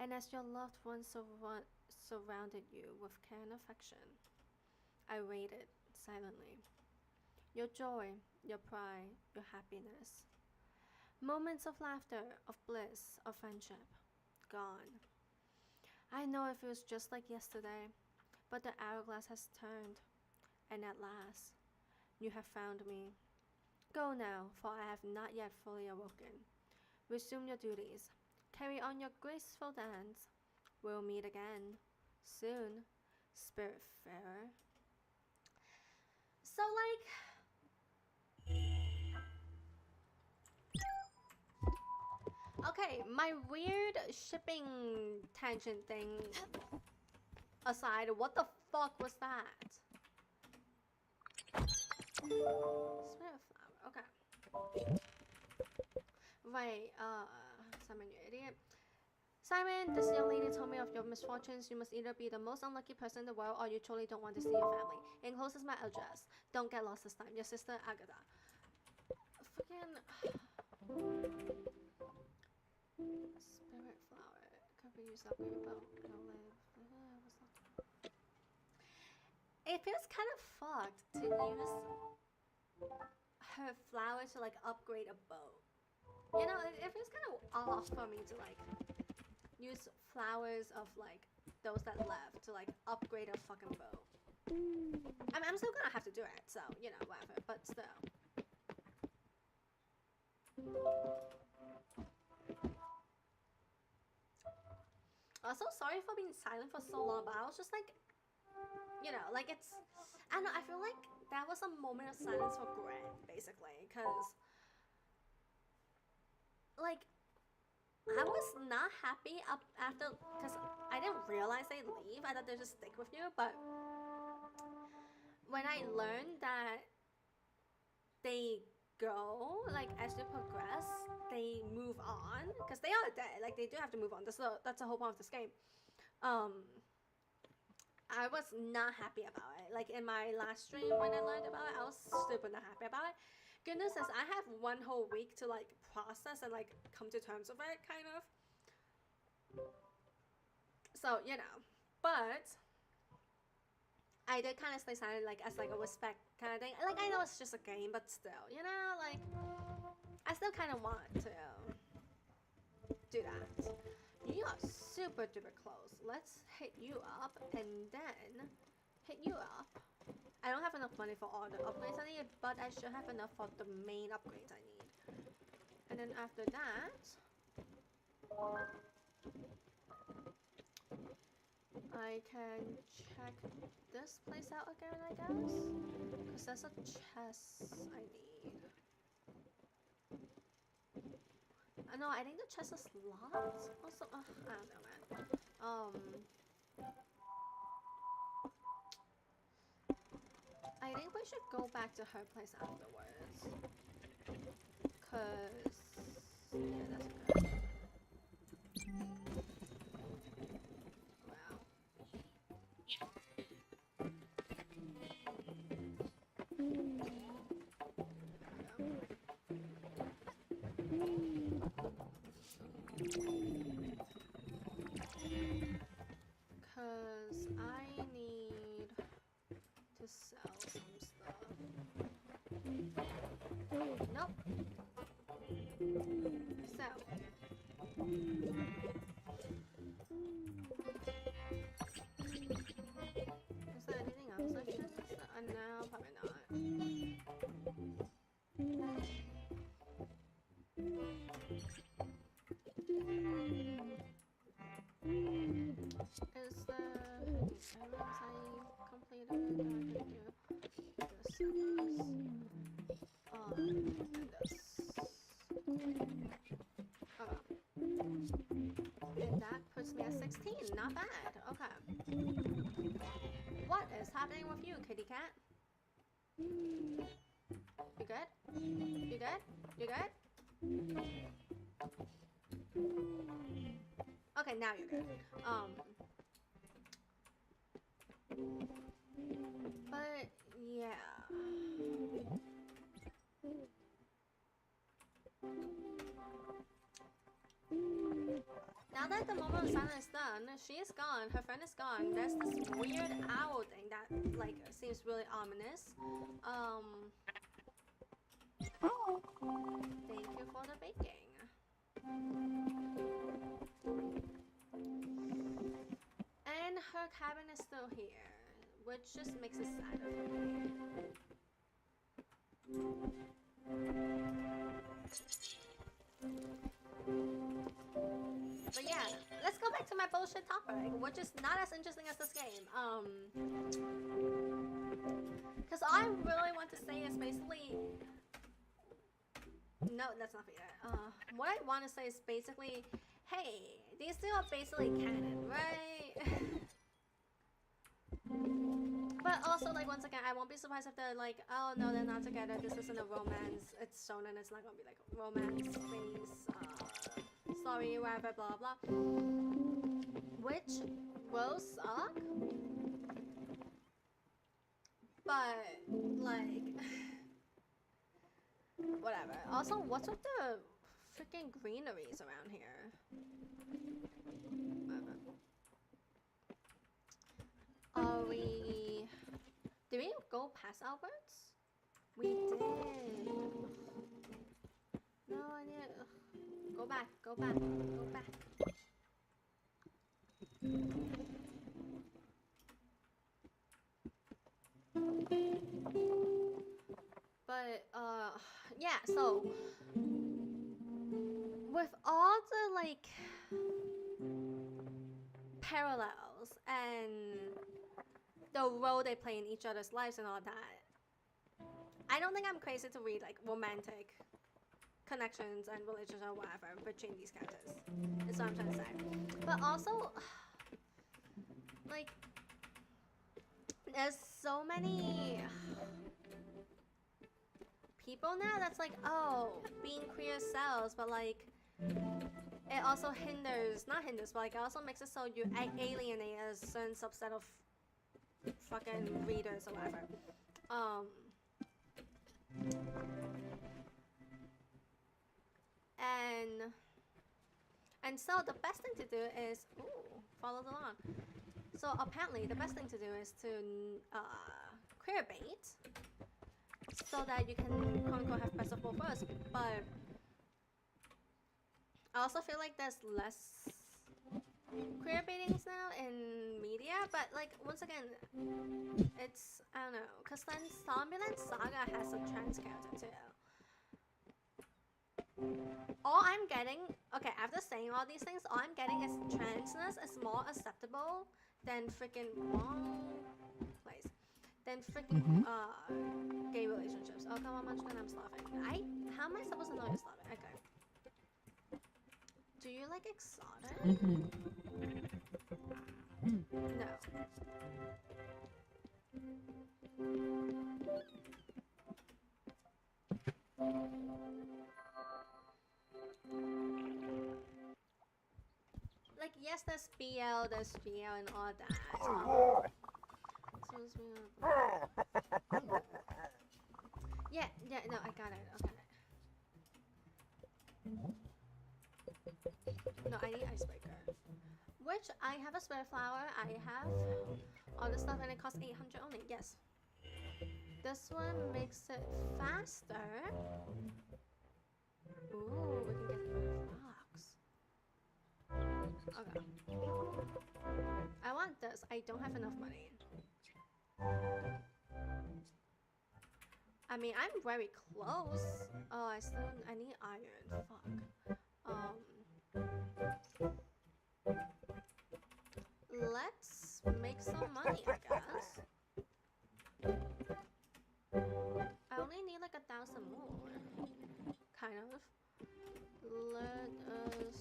and as your loved ones surrounded you with care and affection. I waited silently. Your joy, your pride, your happiness. Moments of laughter, of bliss, of friendship. Gone. I know it feels just like yesterday, but the hourglass has turned, and at last, you have found me. Go now, for I have not yet fully awoken. Resume your duties. Carry on your graceful dance. We'll meet again. Soon, Spiritfarer. So, okay, my weird shipping tangent thing aside, what the fuck was that? Spiritfarer, okay. Right, Simon, you idiot. Simon, this young lady told me of your misfortunes. You must either be the most unlucky person in the world or you truly don't want to see your family. Encloses my address. Don't get lost this time. Your sister, Agatha. Freaking... Spiritfarer. Could be used upgrade about no live. It feels kind of fucked to use her flower to like upgrade a boat. You know, it feels kind of off for me to like use flowers of like those that left to like upgrade a fucking boat. I'm still gonna have to do it, so you know, whatever. But still. Also, sorry for being silent for so long, but I was just like, you know, like it's, I don't know, I feel like that was a moment of silence for Greg, basically, because, like, I was not happy up after, because I didn't realize they'd leave. I thought they'd just stick with you, but when I learned that they go, like as you progress, they move on because they are dead. Like they do have to move on. That's the whole point of this game. I was not happy about it. Like in my last stream when I learned about it, I was super not happy about it. Goodness says I have one whole week to like process and like come to terms with it, kind of. So you know, but I did kind of stay silent, like as like a respect kind of thing. Like I know it's just a game, but still, you know, like I still kind of want to do that. You are super duper close. Let's hit you up and then hit you up. I don't have enough money for all the upgrades I need, but I should have enough for the main upgrades I need. And then after that, I can check this place out again, I guess. Because there's a chest I need. No, I think the chest is locked. Also, I don't know, man. I think we should go back to her place afterwards. Cause yeah, that's good. Wow. Cause I need to sell some stuff. Nope. Sell. Is there anything else I should sell? No, probably not. Is the errands I completed? No, I didn't do this and this. Oh. And that puts me at 16. Not bad. Okay. What is happening with you, kitty cat? You good? You good? You good? Okay, now you're good. But yeah. Now that the moment of silence is done, she is gone, her friend is gone. There's this weird owl thing that like seems really ominous. Thank you for the baking. And her cabin is still here, which just makes it sadder for me. But yeah, let's go back to my bullshit topic, which is not as interesting as this game. Because I really want to say is basically... No, that's not fair. What I want to say is basically, hey, these two are basically canon, right? But also, like, once again, I won't be surprised if they're like, oh no, they're not together, this isn't a romance, it's shonen, it's not gonna be like a romance space, story, whatever, blah blah. Which will suck. But, like, whatever. Also, what's with the freaking greeneries around here? Are we... Did we go past Albert's? We did. No, I need... Go back, go back, go back. But, yeah, so... With all the, like... parallels and the role they play in each other's lives and all that, I don't think I'm crazy to read like romantic connections and religions or whatever between these characters. That's what I'm trying to say. But also, like, there's so many people now that's like, oh, being queer sells, but like it also hinders, not hinders, but like it also makes it so you alienate a certain subset of fucking readers or whatever. And so the best thing to do is, ooh, follow along. So apparently the best thing to do is to queer bait so that you can quote unquote have best of both worlds. But I also feel like there's less queer baitings now in media, but like once again, it's, I don't know, because then Zombieland Saga has a trans character too. All I'm getting, okay, after saying all these things, all I'm getting is transness is more acceptable than freaking wrong place. Than freaking gay relationships. Oh come on, Munchkin, I'm starving. How am I supposed to know you're starving? Okay. Do you like exotic? No. Like, yes, there's BL, there's GL, and all that. Yeah, no, I got it. No, I need icebreaker. Which, I have a Spiritfarer, I have all this stuff, and it costs 800 only, yes. This one makes it faster. Ooh, we can get rocks. Okay. I want this. I don't have enough money. I mean, I'm very close. Oh, I need iron. Fuck. Let's make some money, I guess. I only need like 1,000 more. Kind of. Let us...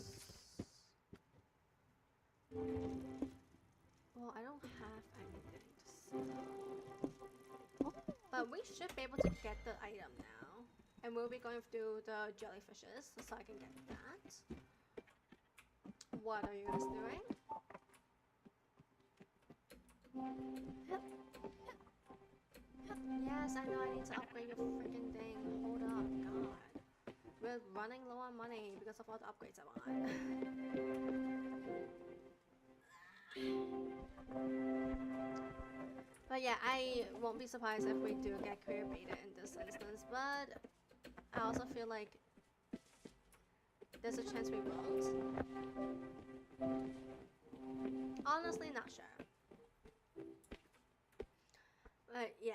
Well, I don't have anything to sell. But we should be able to get the item now. And we'll be going through the jellyfishes so I can get that. What are you guys doing? Yes, I know I need to upgrade your freaking thing. Hold up, God. We're running low on money because of all the upgrades I want. But yeah, I won't be surprised if we do get queer beta in this instance, but I also feel like there's a chance we won't. Honestly, not sure. But yeah,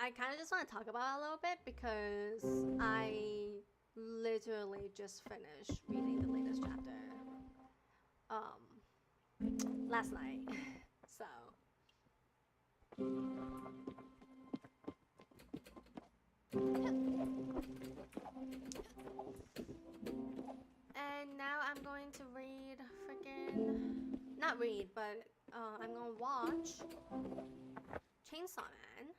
I kind of just want to talk about it a little bit because I literally just finished reading the latest chapter last night. So and now I'm going to read not read, but I'm gonna watch Chainsaw Man.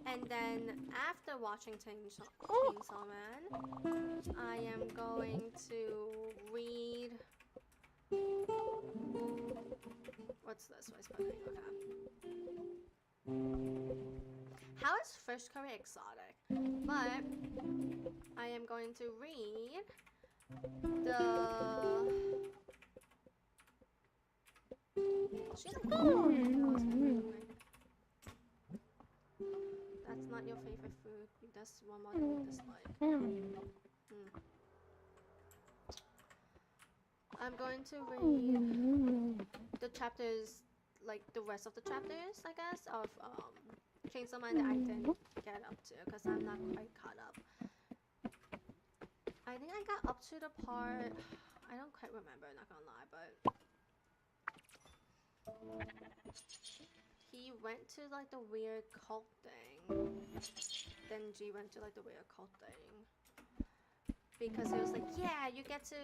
And then after watching Chainsaw Man, I am going to read... What's this? Okay. How is fish curry exotic? But I am going to read the... That's not your favorite food. That's one more thing you dislike. I'm going to read the chapters, like the rest of the chapters, I guess, of Chainsaw Man that I didn't get up to because I'm not quite caught up. I think I got up to the part, I don't quite remember, not gonna lie, but he went to like the weird cult thing. Then G went to like the weird cult thing. Because he was like, yeah, you get to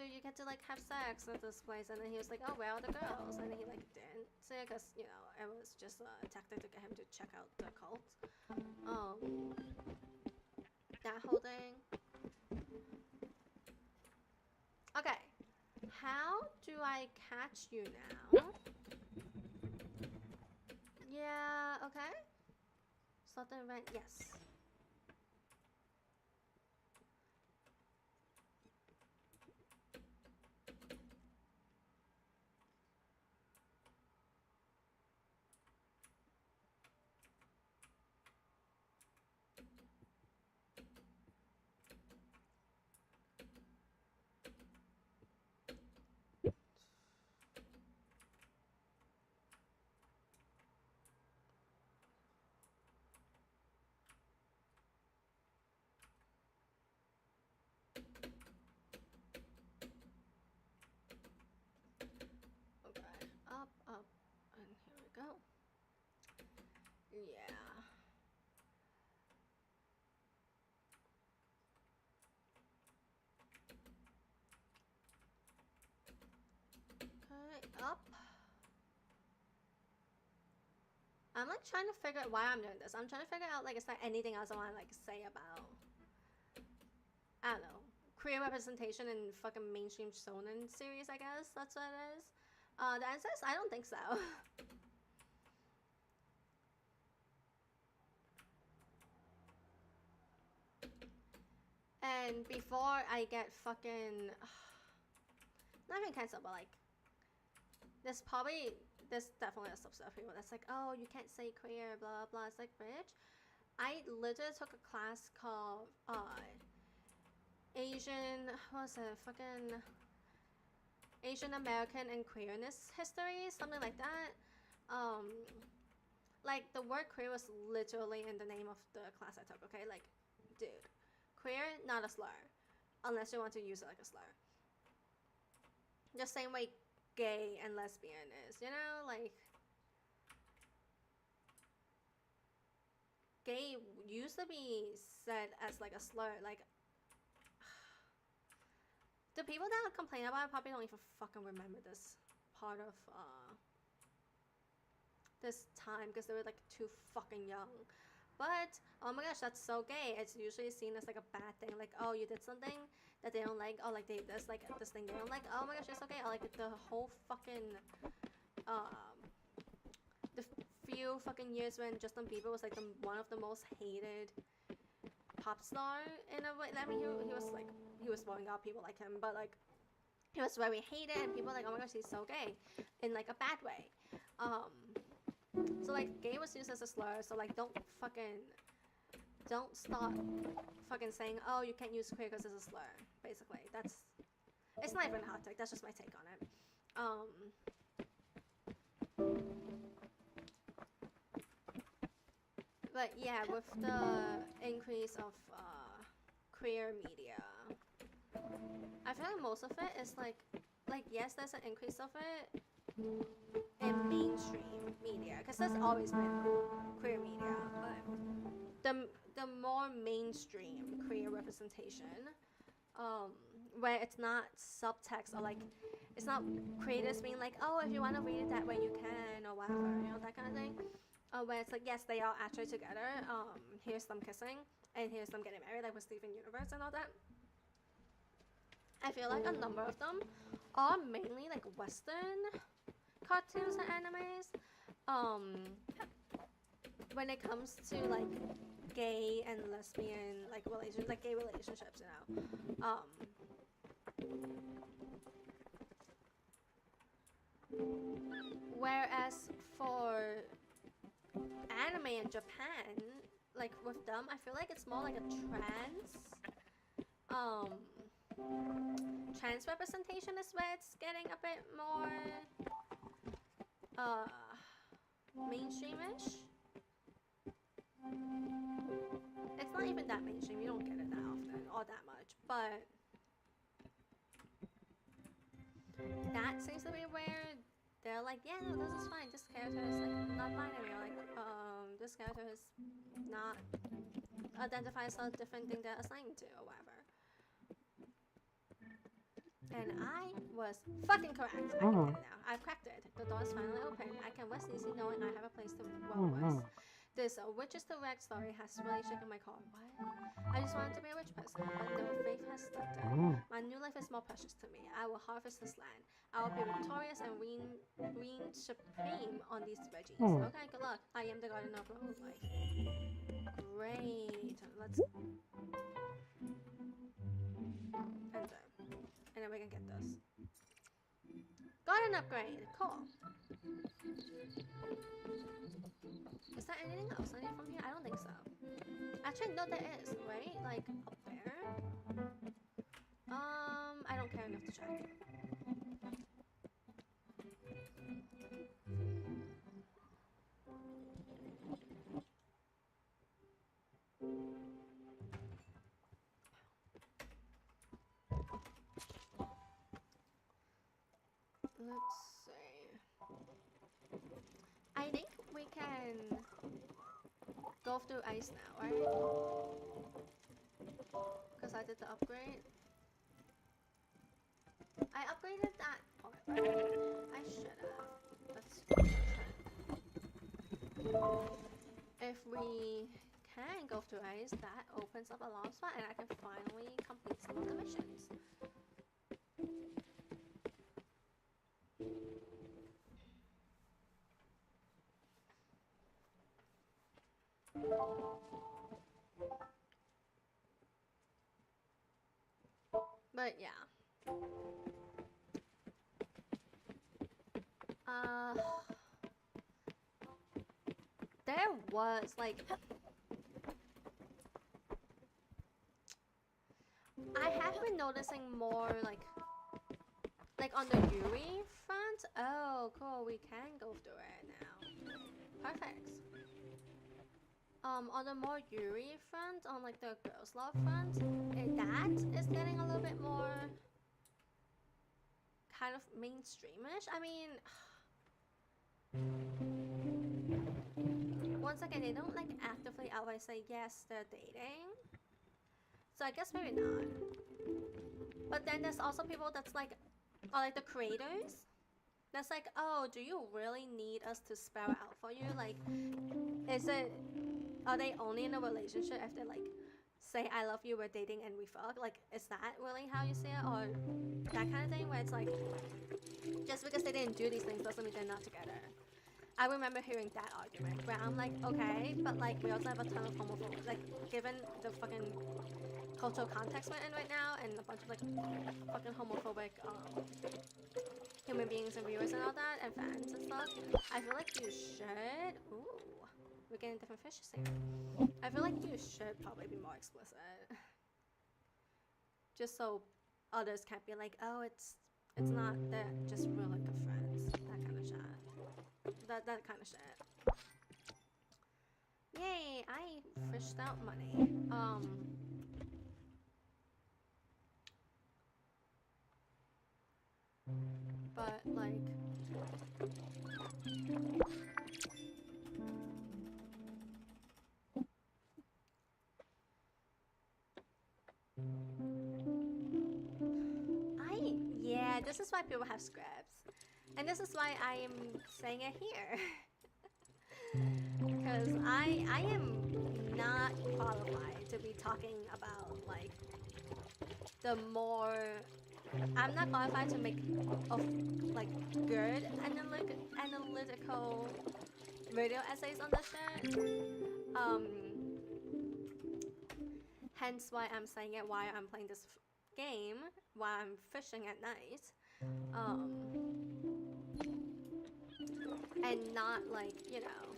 like have sex at this place, and then he was like, oh, where are the girls? And then he like didn't. So honestly, because you know it was just a tactic to get him to check out the cult. That whole thing. Okay, how do I catch you now? Yeah, okay. Start the event, yes. Okay, up, and here we go. Yeah. Okay, up. I'm like trying to figure out why I'm doing this. I'm trying to figure out like is there anything else I want to like say about, I don't know, queer representation in fucking mainstream shonen series, I guess that's what it is. The answer is I don't think so. And before I get fucking not even canceled, but like there's definitely a subset of people that's like, oh, you can't say queer, blah blah. It's like, bitch, I literally took a class called Asian, what was it, fucking Asian American and queerness history, something like that. Like the word queer was literally in the name of the class I took. Okay, like, dude, queer not a slur, unless you want to use it like a slur. The same way gay and lesbian is, you know, like gay used to be said as like a slur. Like the people that complain about it probably don't even fucking remember this part of this time because they were like too fucking young. But oh my gosh, that's so gay. It's usually seen as like a bad thing. Like, oh, you did something that they don't like. Oh, like they this like this thing they don't like. Oh my gosh, it's okay. Or like the whole fucking the few fucking years when Justin Bieber was like one of the most hated pop star in a way. I mean, he was like he was blowing up. People like him, but like he was very hated, and people were like, oh my gosh, he's so gay, in like a bad way. So like gay was used as a slur. So like don't start fucking saying, oh, you can't use queer because it's a slur. Basically, it's not even a hot take. That's just my take on it. But yeah, with the increase of queer media, I feel like most of it is like yes, there's an increase of it in mainstream media because there's always been queer media, but the more mainstream queer representation, where it's not subtext or like it's not creators being like, oh, if you want to read it that way you can or whatever, you know, that kind of thing. Where it's like, yes, they are actually together. Here's them kissing and here's them getting married, like with Steven Universe and all that. I feel like a number of them are mainly like Western cartoons and animes. When it comes to like gay and lesbian like relations, like gay relationships, you know. Whereas for anime in Japan, like with them, I feel like it's more like a trans representation is where it's getting a bit more mainstreamish. It's not even that mainstream, you don't get it that often or that much, but that seems to be where they're like, yeah, no, this is fine, this character is like not binary, or like this character is not identifies as a different thing they're assigned to or whatever. And I was fucking correct. I can get it now. I've cracked it. The door is finally open. I can rest easy knowing I have a place to rest. This Witch is the Wreck story has really shaken my core. What? I just wanted to be a rich person, but no, faith has slipped in. My new life is more precious to me. I will harvest this land. I will be victorious and reign supreme on these veggies. Okay, good luck. I am the gardener of long life. Great. Let's enter. And then we can get this. Garden upgrade. Cool. Is there anything else I need from here? I don't think so. Actually, no, there is, right? Like, up there? I don't care enough to check. Let's see. I think we can go through ice now, right? Because I did the upgrade. I upgraded that part, right? I should have. Let's try. If we can go through ice, that opens up a long spot and I can finally complete some of the missions. But yeah. There was like I have been noticing more like on the Yuri front. Oh, cool. We can go through it now. Perfect. On the more Yuri front, on like the girls' love front, that is getting a little bit more kind of mainstreamish. I mean, once again, they don't like actively outright say yes, they're dating. So I guess maybe not. But then there's also people that's like, or like the creators, that's like, oh, do you really need us to spell it out for you? Like, are they only in a relationship if they like say I love you, we're dating and we fuck? Like, is that really how you see it? Or that kind of thing where it's like, just because they didn't do these things doesn't mean they're not together. I remember hearing that argument where I'm like, okay, but like we also have a ton of homophobia. Like, given the fucking cultural context we're in right now and a bunch of like fucking homophobic human beings and viewers and all that and fans and stuff, I feel like you should. Ooh, we're getting different fishes here. I feel like you should probably be more explicit, just so others can't be like, oh, it's not, they're just really good friends. That kind of shit. That kind of shit. Yay! I fished out money. But like, yeah, this is why people have scripts. And this is why I am saying it here. Because I am not qualified to be talking about like the more, I'm not qualified to make like good analytical radio essays on this shit. Hence why I'm saying it, why I'm playing this game, why I'm fishing at night. And not like, you know,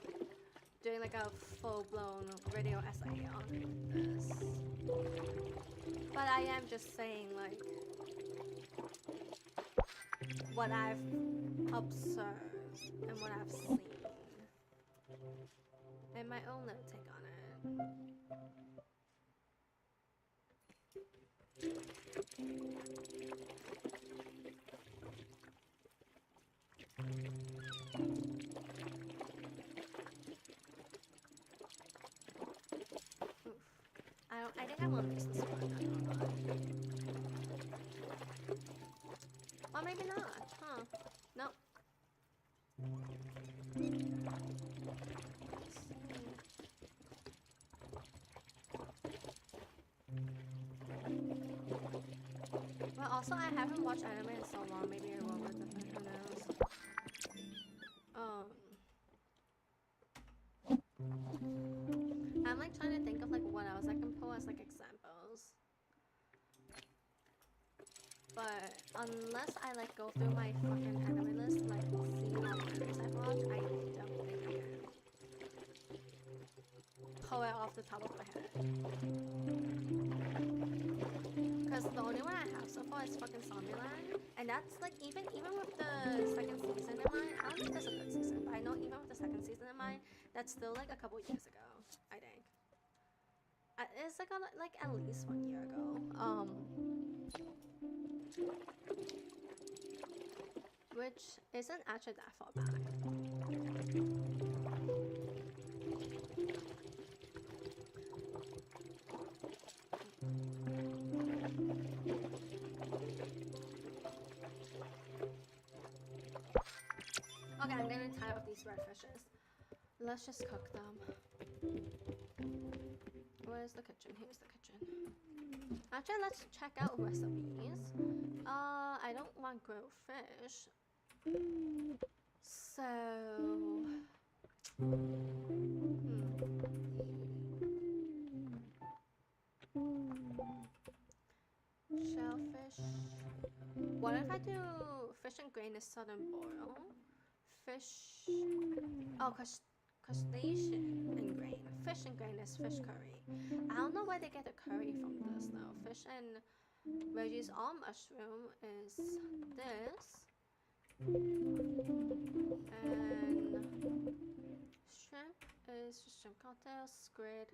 doing like a full-blown radio essay on this. But I am just saying like what I've observed and what I've seen and my own little take on it. I think I want to miss this one. Well, also I haven't watched anime in so long. Maybe it will be different. Who knows? I'm like trying to think of like what else I can pull as like examples. But unless I like go through my fucking anime list, like see all the animes I've watched, I don't think I can pull it off the top of my head. Because the only one I have so far is fucking Zombieland, and that's like even with the second season in mind. I don't think there's a third season, but I know even with the second season in mind, that's still like a couple years ago. I think it's like at least 1 year ago. Which isn't actually that far back. Okay, I'm getting tired of these red fishes. Let's just cook them. Where's the kitchen? Here's the kitchen. Actually, let's check out recipes. I don't want grilled fish. So... Shellfish. What if I do fish and grain is southern boil? Fish... Oh, crustacean and grain. Fish and grain is fish curry. I don't know where they get the curry from this though. Fish and veggies all mushroom is this. And shrimp is shrimp cocktail, squid.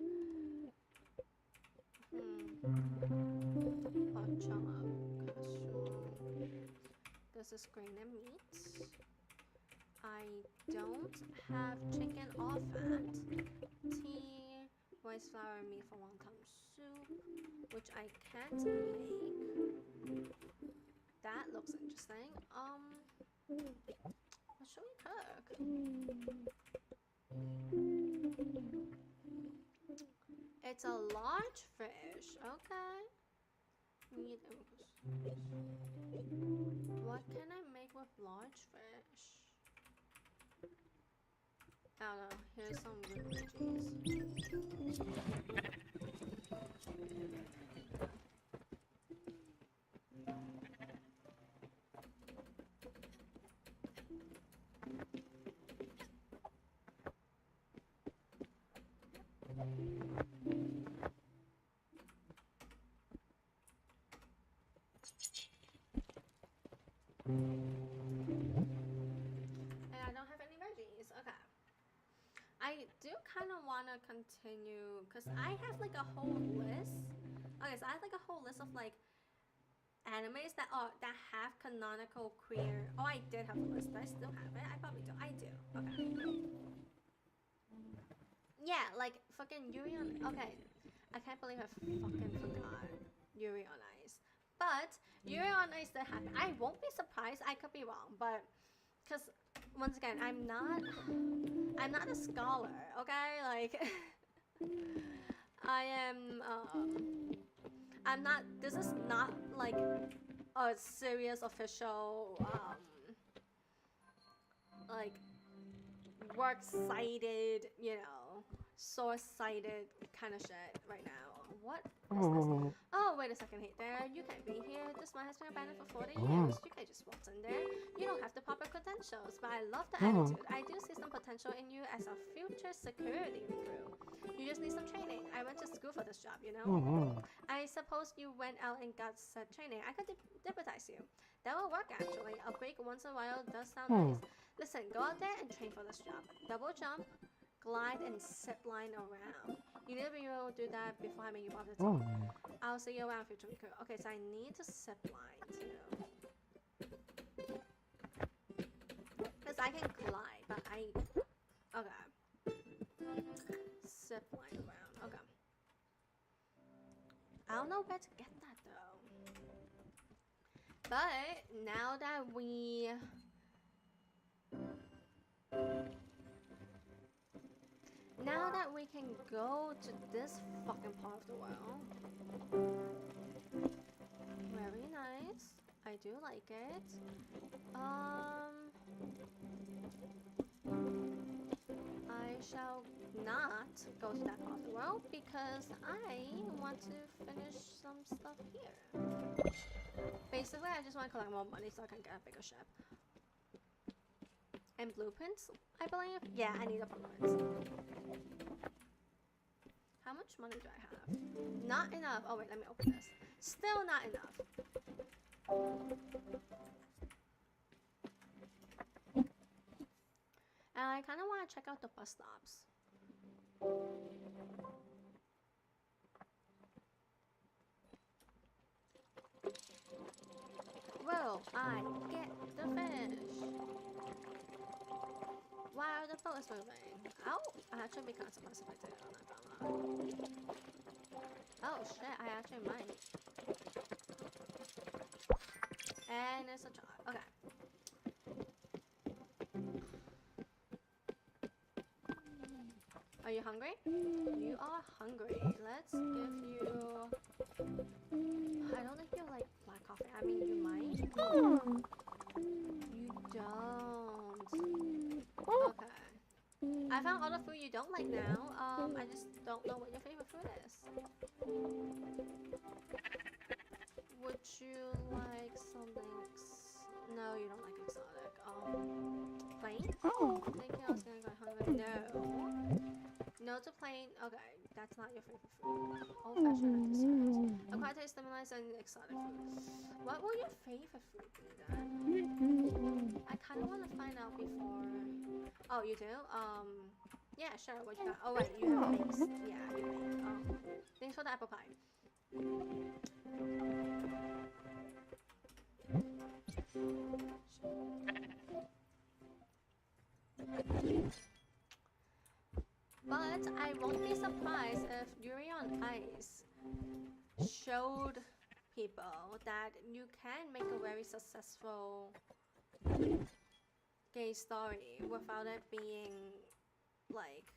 This is grain and meat. I don't have chicken or fat. Tea, rice flour and meat for wonton soup, which I can't make. That looks interesting. What should we cook? It's a large fish. Okay. Meat and what can I make with large fish? I don't know. Here's some good veggies. I do kind of want to continue because I have like a whole list. Okay, so I have like a whole list of like animes that have canonical queer. Oh, I did have a list. I still have it. I probably do. I do. Okay. Yeah, like fucking Yuri on. Okay, I can't believe I fucking forgot Yuri on Ice. But Yuri on Ice did happen. I won't be surprised. I could be wrong, but because once again, I'm not a scholar, okay? Like, I am, I'm not, this is not, like, a serious official, like, works-cited, you know, source-cited kind of shit right now. What is this? Oh, wait a second, hey there. You can't be here. This man has been abandoned for 40 years. You can't just waltz in there. You don't have the proper credentials, but I love the attitude. I do see some potential in you as a future security recruit. You just need some training. I went to school for this job, you know? I suppose you went out and got said training. I could deputize you. That will work, actually. A break once in a while does sound nice. Listen, go out there and train for this job. Double jump, glide, and zip line around. You need to be able to do that before I make you part of the team. I'll see you around, future recruit. Okay, so I need to zip line too. Because I can glide, but okay. Zip line around. Okay. I don't know where to get that though. But now that we can go to this fucking part of the world. Very nice. I do like it. I shall not go to that part of the world because I want to finish some stuff here. Basically, I just want to collect more money so I can get a bigger ship. And blueprints, I believe? Yeah, I need a blueprint. How much money do I have? Not enough. Oh wait, let me open this. Still not enough. And I kind of want to check out the bus stops. Will I get the fish? Wow, the boat is moving. Oh, I'd actually be kind of surprised if I did it on that ground. Oh shit, I actually might. And it's a jar. Okay. Are you hungry? You are hungry. Let's give you... I don't think you like black coffee. I mean, you might. You don't. Okay. I found all the food you don't like now. I just don't know what your favorite food is. Would you like something... No, you don't like exotic. Plain? Thinking I was gonna go hungry. No. No to plain. Okay, that's not your favorite food. Old fashioned dessert. Acquired taste stimulus and exotic food. What will your favorite food be then? I kind of want to find out before. Oh, you do? Yeah, sure. What you got? Oh, wait, you have bakes. Yeah, you bake. Thanks for the apple pie. But I won't be surprised if Yuri on Ice showed people that you can make a very successful gay story without it being like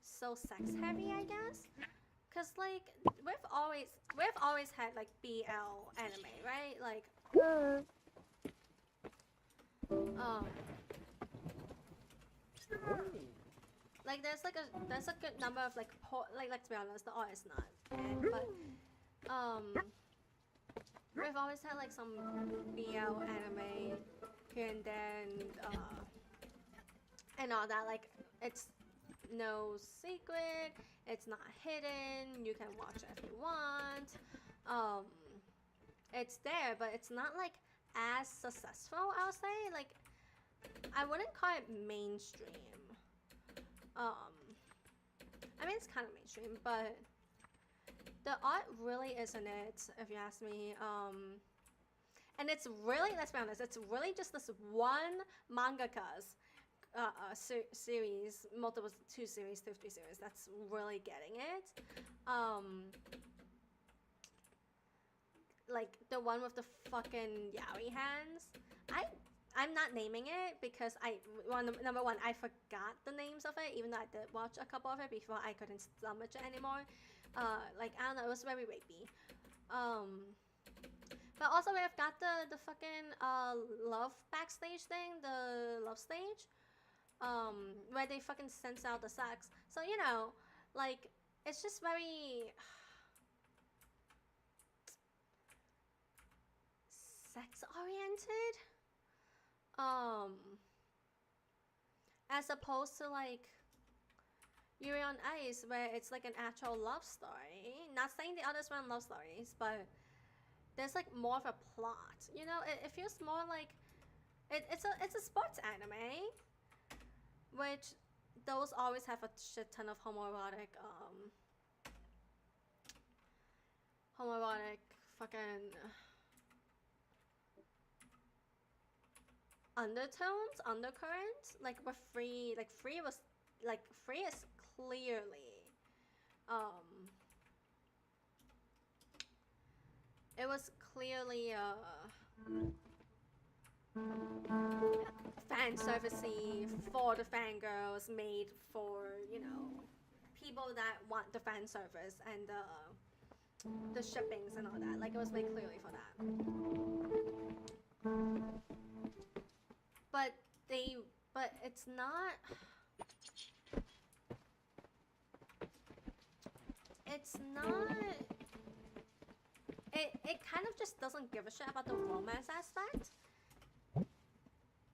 so sex heavy, I guess. Cause like we've always had like BL anime, right? Like like there's a good number of like let's be honest, the art is not bad, but we've always had like some BL anime here and then and all that. Like it's no secret, it's not hidden, you can watch it if you want. It's there, but it's not like as successful, I'll say. Like I wouldn't call it mainstream. I mean, it's kind of mainstream, but the art really isn't it, if you ask me. And it's really, let's be honest, it's really just this one mangaka's series, multiple 2 series, 3 series, that's really getting it. Like the one with the fucking yaoi hands. I'm not naming it because number one, I forgot the names of it, even though I did watch a couple of it before I couldn't stomach it anymore. Like, I don't know, it was very rapey. But also we've got the fucking love backstage thing, the love stage, where they fucking sense out the sex. So, you know, like, it's just very sex oriented. As opposed to like Yuri on Ice, where it's like an actual love story. Not saying the others weren't love stories, but there's like more of a plot. You know, it feels more like it's a sports anime, which those always have a shit ton of homoerotic fucking undercurrents, like with free, like free was, like free is clearly, it was clearly fan servicey for the fangirls, made for, you know, people that want the fan service and the shippings and all that. Like, it was made clearly for that. But it's not. It's not. It kind of just doesn't give a shit about the romance aspect.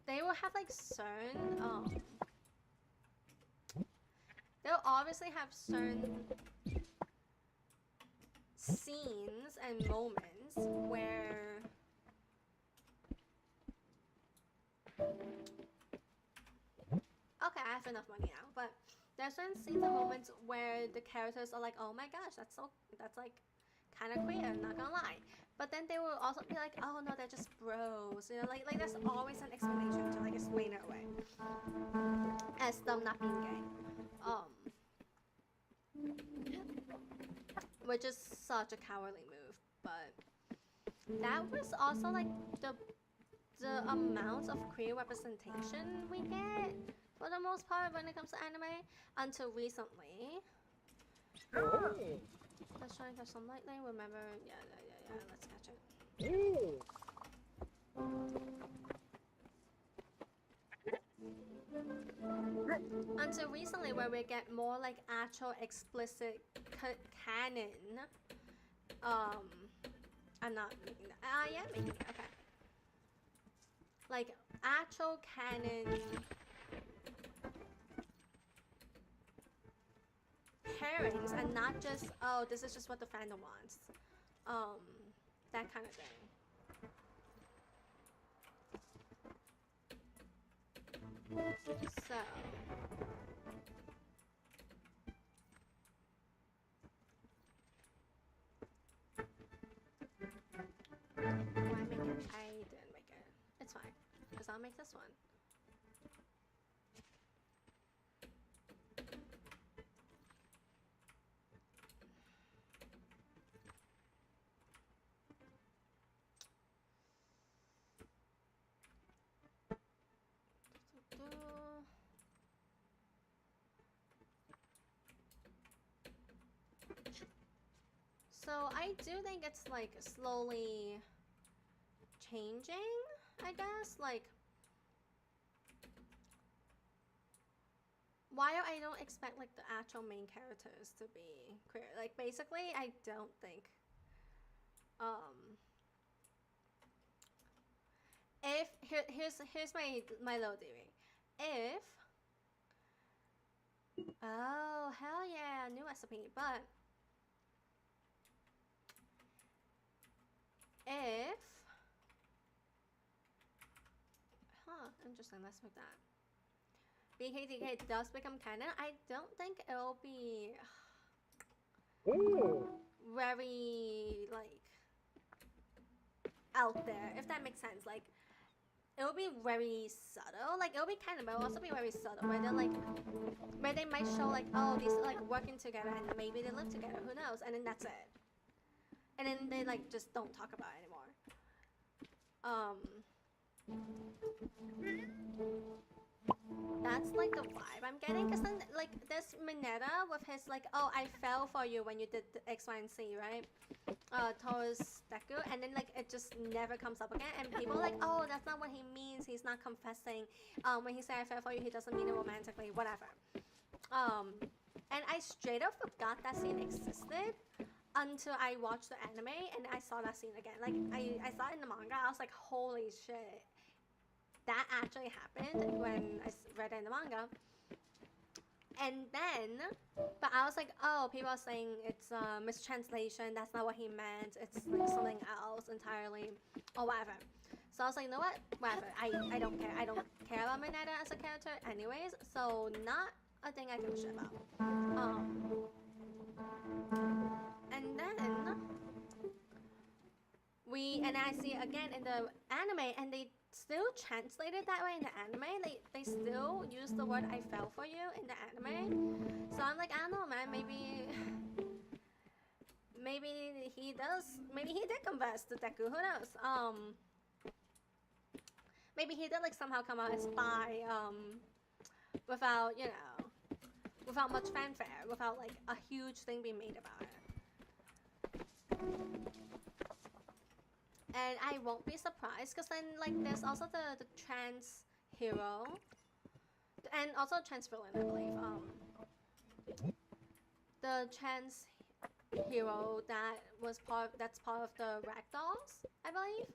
They will have like certain they'll obviously have certain scenes and moments where okay, I have enough money now, but there's certain scenes and moments where the characters are like, oh my gosh, that's like kind of queer, I'm not gonna lie. But then they will also be like, oh no, they're just bros, you know, like there's always an explanation to like explain it away as them not being gay, which is such a cowardly move. But that was also like the amount of queer representation we get for the most part when it comes to anime until recently. Let's try and catch some lightning. Remember, yeah. Let's catch it. Until recently, where we get more like actual explicit canon. I'm not making that. I am making it. Okay. Like actual canon pairings, and not just, oh, this is just what the fandom wants. That kind of thing. So oh, I make it. I didn't make it. It's fine, because I'll make this one. So I do think it's like slowly changing, I guess. Like, while I don't expect like the actual main characters to be queer, like basically I don't think if here's my little theory. If oh hell yeah, new recipe, but if interesting, let's make that. BKTK does become canon, I don't think it'll be very like out there, if that makes sense. Like, it'll be very subtle. Like, it'll be canon, but it'll also be very subtle, where they're like, where they might show like, oh, these are like working together and maybe they live together, who knows, and then that's it. And then they like just don't talk about it anymore. That's like the vibe I'm getting, because then like there's Mineta with his like, oh, I fell for you when you did the X, Y, and Z, right? Towards Deku, and then like it just never comes up again, and people are like, oh, that's not what he means, he's not confessing. When he said I fell for you, he doesn't mean it romantically, whatever. And I straight up forgot that scene existed until I watched the anime and I saw that scene again. Like, I saw it in the manga, I was like, holy shit, that actually happened when I read it in the manga. And then, but I was like, oh, people are saying it's a mistranslation, that's not what he meant, it's like something else entirely, or whatever. So I was like, you know what, whatever, I don't care. I don't care about Mineta as a character anyways, so not a thing I give a shit about. And then and I see again in the anime, and they still translate it that way in the anime. They still use the word I fell for you in the anime. So I'm like, I don't know, man, maybe he did confess to Deku, who knows? Maybe he did like somehow come out as bi, without, you know, without much fanfare, without like a huge thing being made about it. And I won't be surprised because then like there's also the trans hero and also trans villain, I believe. The trans hero that's part of the Ragdolls, I believe.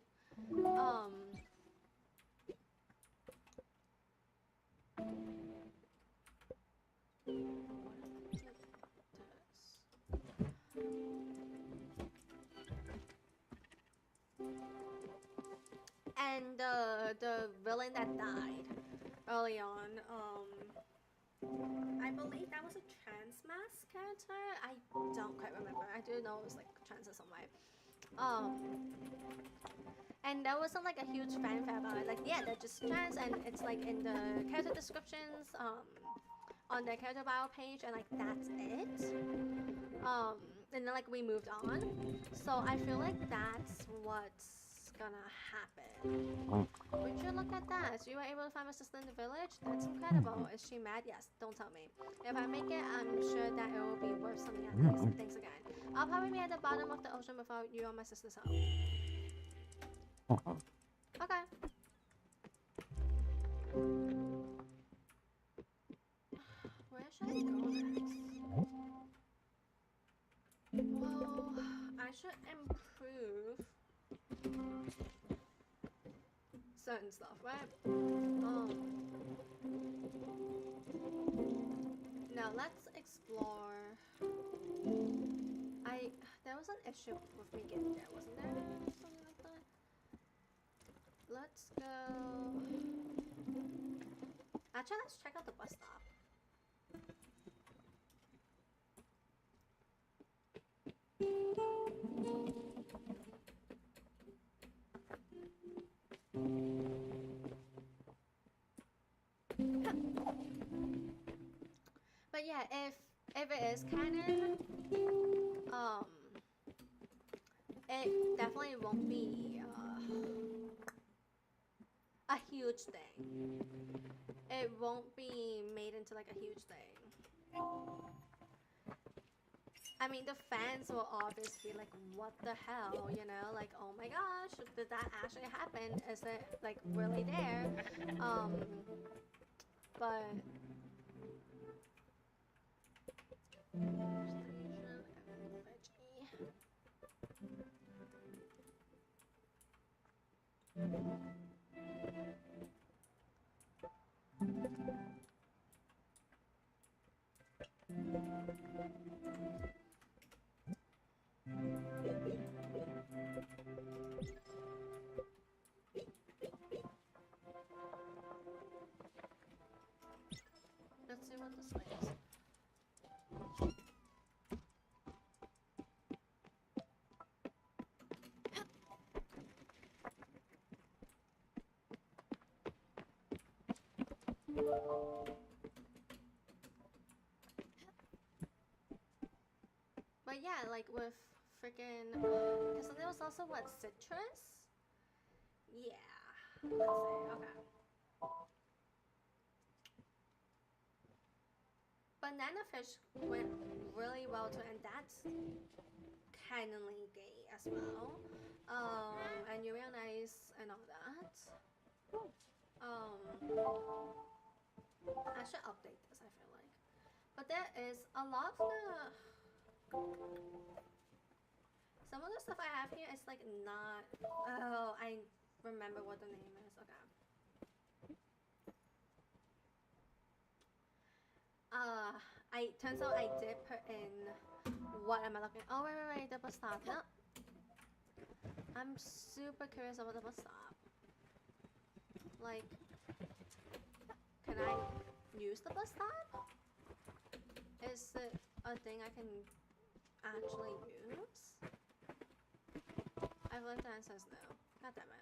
And the villain that died early on, I believe that was a trans mask character. I don't quite remember. I do know it was like trans in some way. And there wasn't like a huge fanfare about it. Like, yeah, they're just trans, and it's like in the character descriptions, on their character bio page, and like that's it. And then like we moved on. So I feel like that's what's gonna happen. Would you look at that? You were able to find my sister in the village? That's incredible. Is she mad? Yes. Don't tell me. If I make it, I'm sure that it will be worth something at least. Thanks again. I'll probably be at the bottom of the ocean before you or my sister's home. Okay. Where should I go next? Well, I should improve certain stuff, right? Now let's explore. There was an issue with me getting there, wasn't there? Something like that. Let's go. Actually, let's check out the bus stop. But yeah, if it is canon, it definitely won't be a huge thing. It won't be made into like a huge thing. I mean, the fans will obviously be like, what the hell, you know? Like, oh my gosh, did that actually happen? Is it like really there? But let's see what this way is. But yeah, like with freaking, because there was also what, citrus? Yeah, let's see, okay. Banana fish went really well too, and that's canonly gay as well. And you're real nice and all that. I should update this, I feel like. But there is a lot of some of the stuff I have here is like not, oh, I remember what the name is, okay. Turns out I did put in, what am I looking, oh wait, the bus stop, no. I'm super curious about the bus stop. Like, can I use the bus stop? Is it a thing I can actually use? I believe the answer is no. God damn it.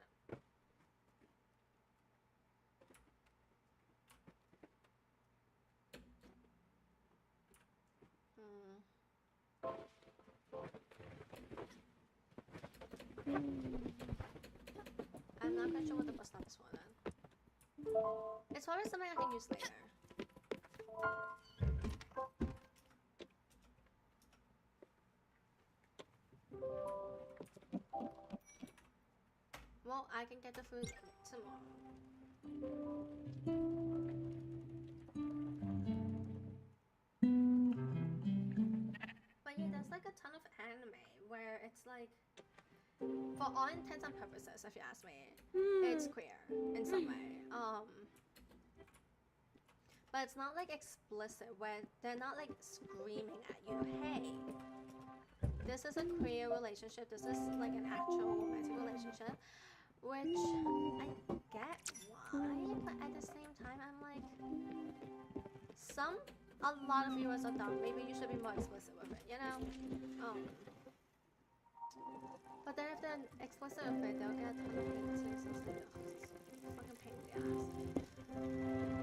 I'm not quite sure what the bus stop is for then. It's probably something I can use later. can get the food tomorrow. But yeah, there's like a ton of anime where it's like, for all intents and purposes, if you ask me, it's queer in some way. But it's not like explicit where they're not like screaming at you, hey, this is a queer relationship, this is like an actual romantic relationship, which I get why, but at the same time I'm like, a lot of viewers are dumb, maybe you should be more explicit with it, you know? But then if they're explicit with it, they'll get a ton of hate too, so it's like, ugh, it's a fucking pain in the ass.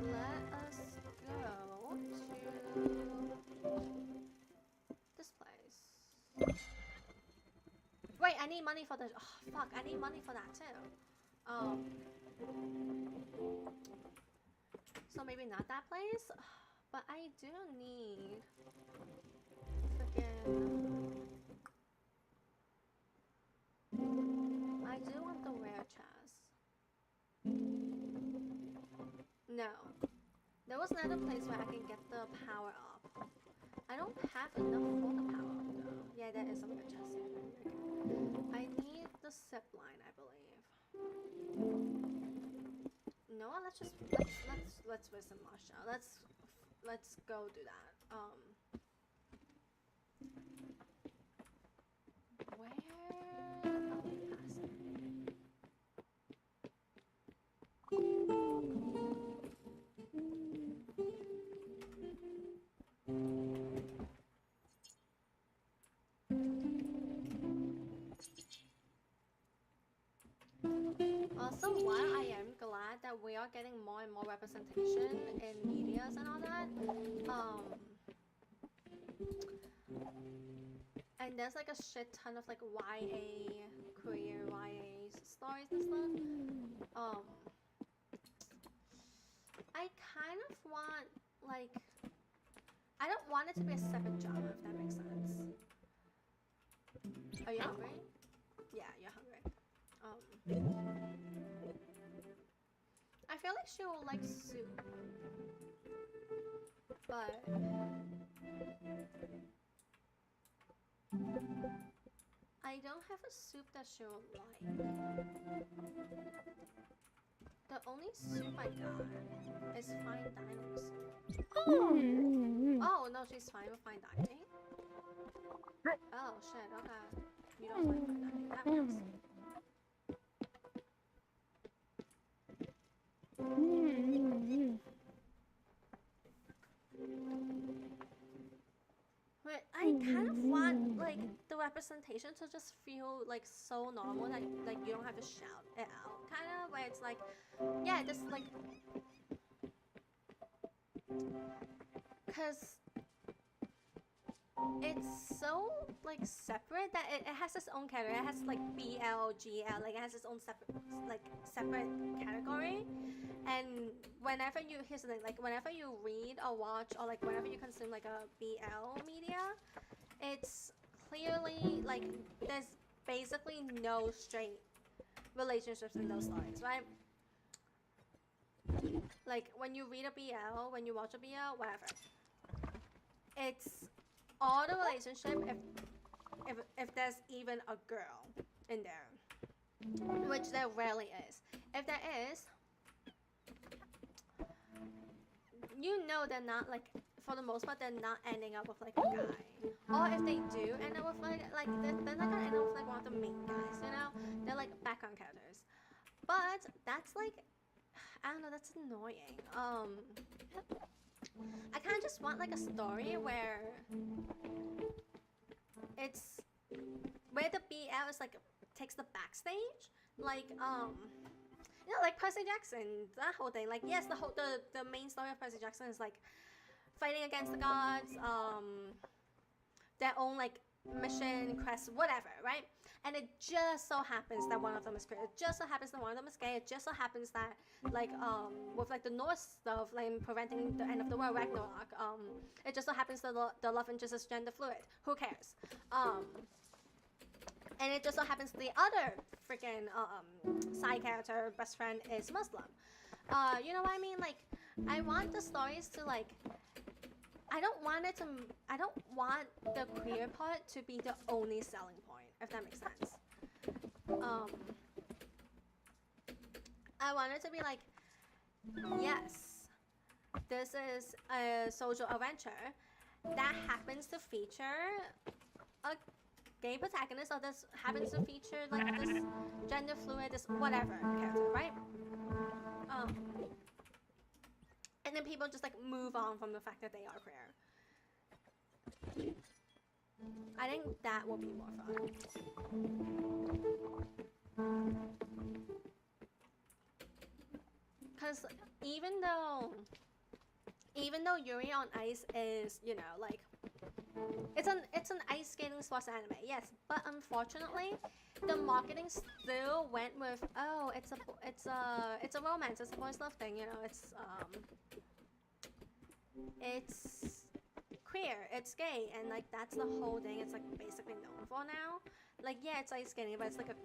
Let us go to this place. Wait, I need money for the, oh fuck, I need money for that too. So maybe not that place, but I do need freaking, I do want the rare chest. No. There was another place where I can get the power up. I don't have enough for the power up though. Yeah, there is some rare chest here. I need the zip line, I believe. No, let's visit Masha. Let's go do that. Where are we passing? Also, while I am glad that we are getting more and more representation in medias and all that, and there's like a shit ton of like YA, queer YA stories and stuff, I kind of want, like, I don't want it to be a separate genre, if that makes sense. Are you hungry? Yeah, you're hungry. I feel like she will like soup, but I don't have a soup that she will like. The only soup I got is fine dining soup. Oh no, she's fine with fine dining. Oh shit, okay. You don't like fine dining, that makes sense. But I kind of want like the representation to just feel like so normal that like you don't have to shout it out, kind of where it's like, yeah, this like, cause it's so like separate that it has its own category. It has like BL, GL, like it has its own separate category. And whenever you, here's the thing, like whenever you read or watch or like whenever you consume like a BL media, it's clearly like there's basically no straight relationships in those stories, right? Like when you read a BL, when you watch a BL, whatever, it's all the relationship if there's even a girl in there, which there rarely is. If there is, you know they're not like, for the most part, they're not ending up with like a guy. Or if they do end up with like they're not gonna end up with like one of the main guys, you know? They're like background characters. But that's like, I don't know, that's annoying. I kind of just want like a story where it's where the BL is like takes the backstage, like you know, like Percy Jackson, that whole thing. Like, yes, the main story of Percy Jackson is like fighting against the gods, their own like mission, quest, whatever, right? And it just so happens that one of them is queer. It just so happens that one of them is gay. It just so happens that like with like the Norse stuff, like preventing the end of the world, Ragnarok, it just so happens that the love interest is gender fluid. Who cares? And it just so happens the other freaking side character best friend is Muslim. You know what I mean? Like, I want the stories to like. I don't want the queer part to be the only selling point, if that makes sense. I want it to be like, yes, this is a social adventure that happens to feature a gay protagonist, or this happens to feature like this gender fluid, this whatever character, right? And then people just like move on from the fact that they are queer. I think that will be more fun. Because even though Yuri on Ice is, you know, like it's an ice skating sports anime, yes, but unfortunately the marketing still went with, oh, it's a romance, it's a boys love thing, you know, it's queer, it's gay, and like that's the whole thing it's like basically known for now. Like, yeah, it's ice skating, but it's like a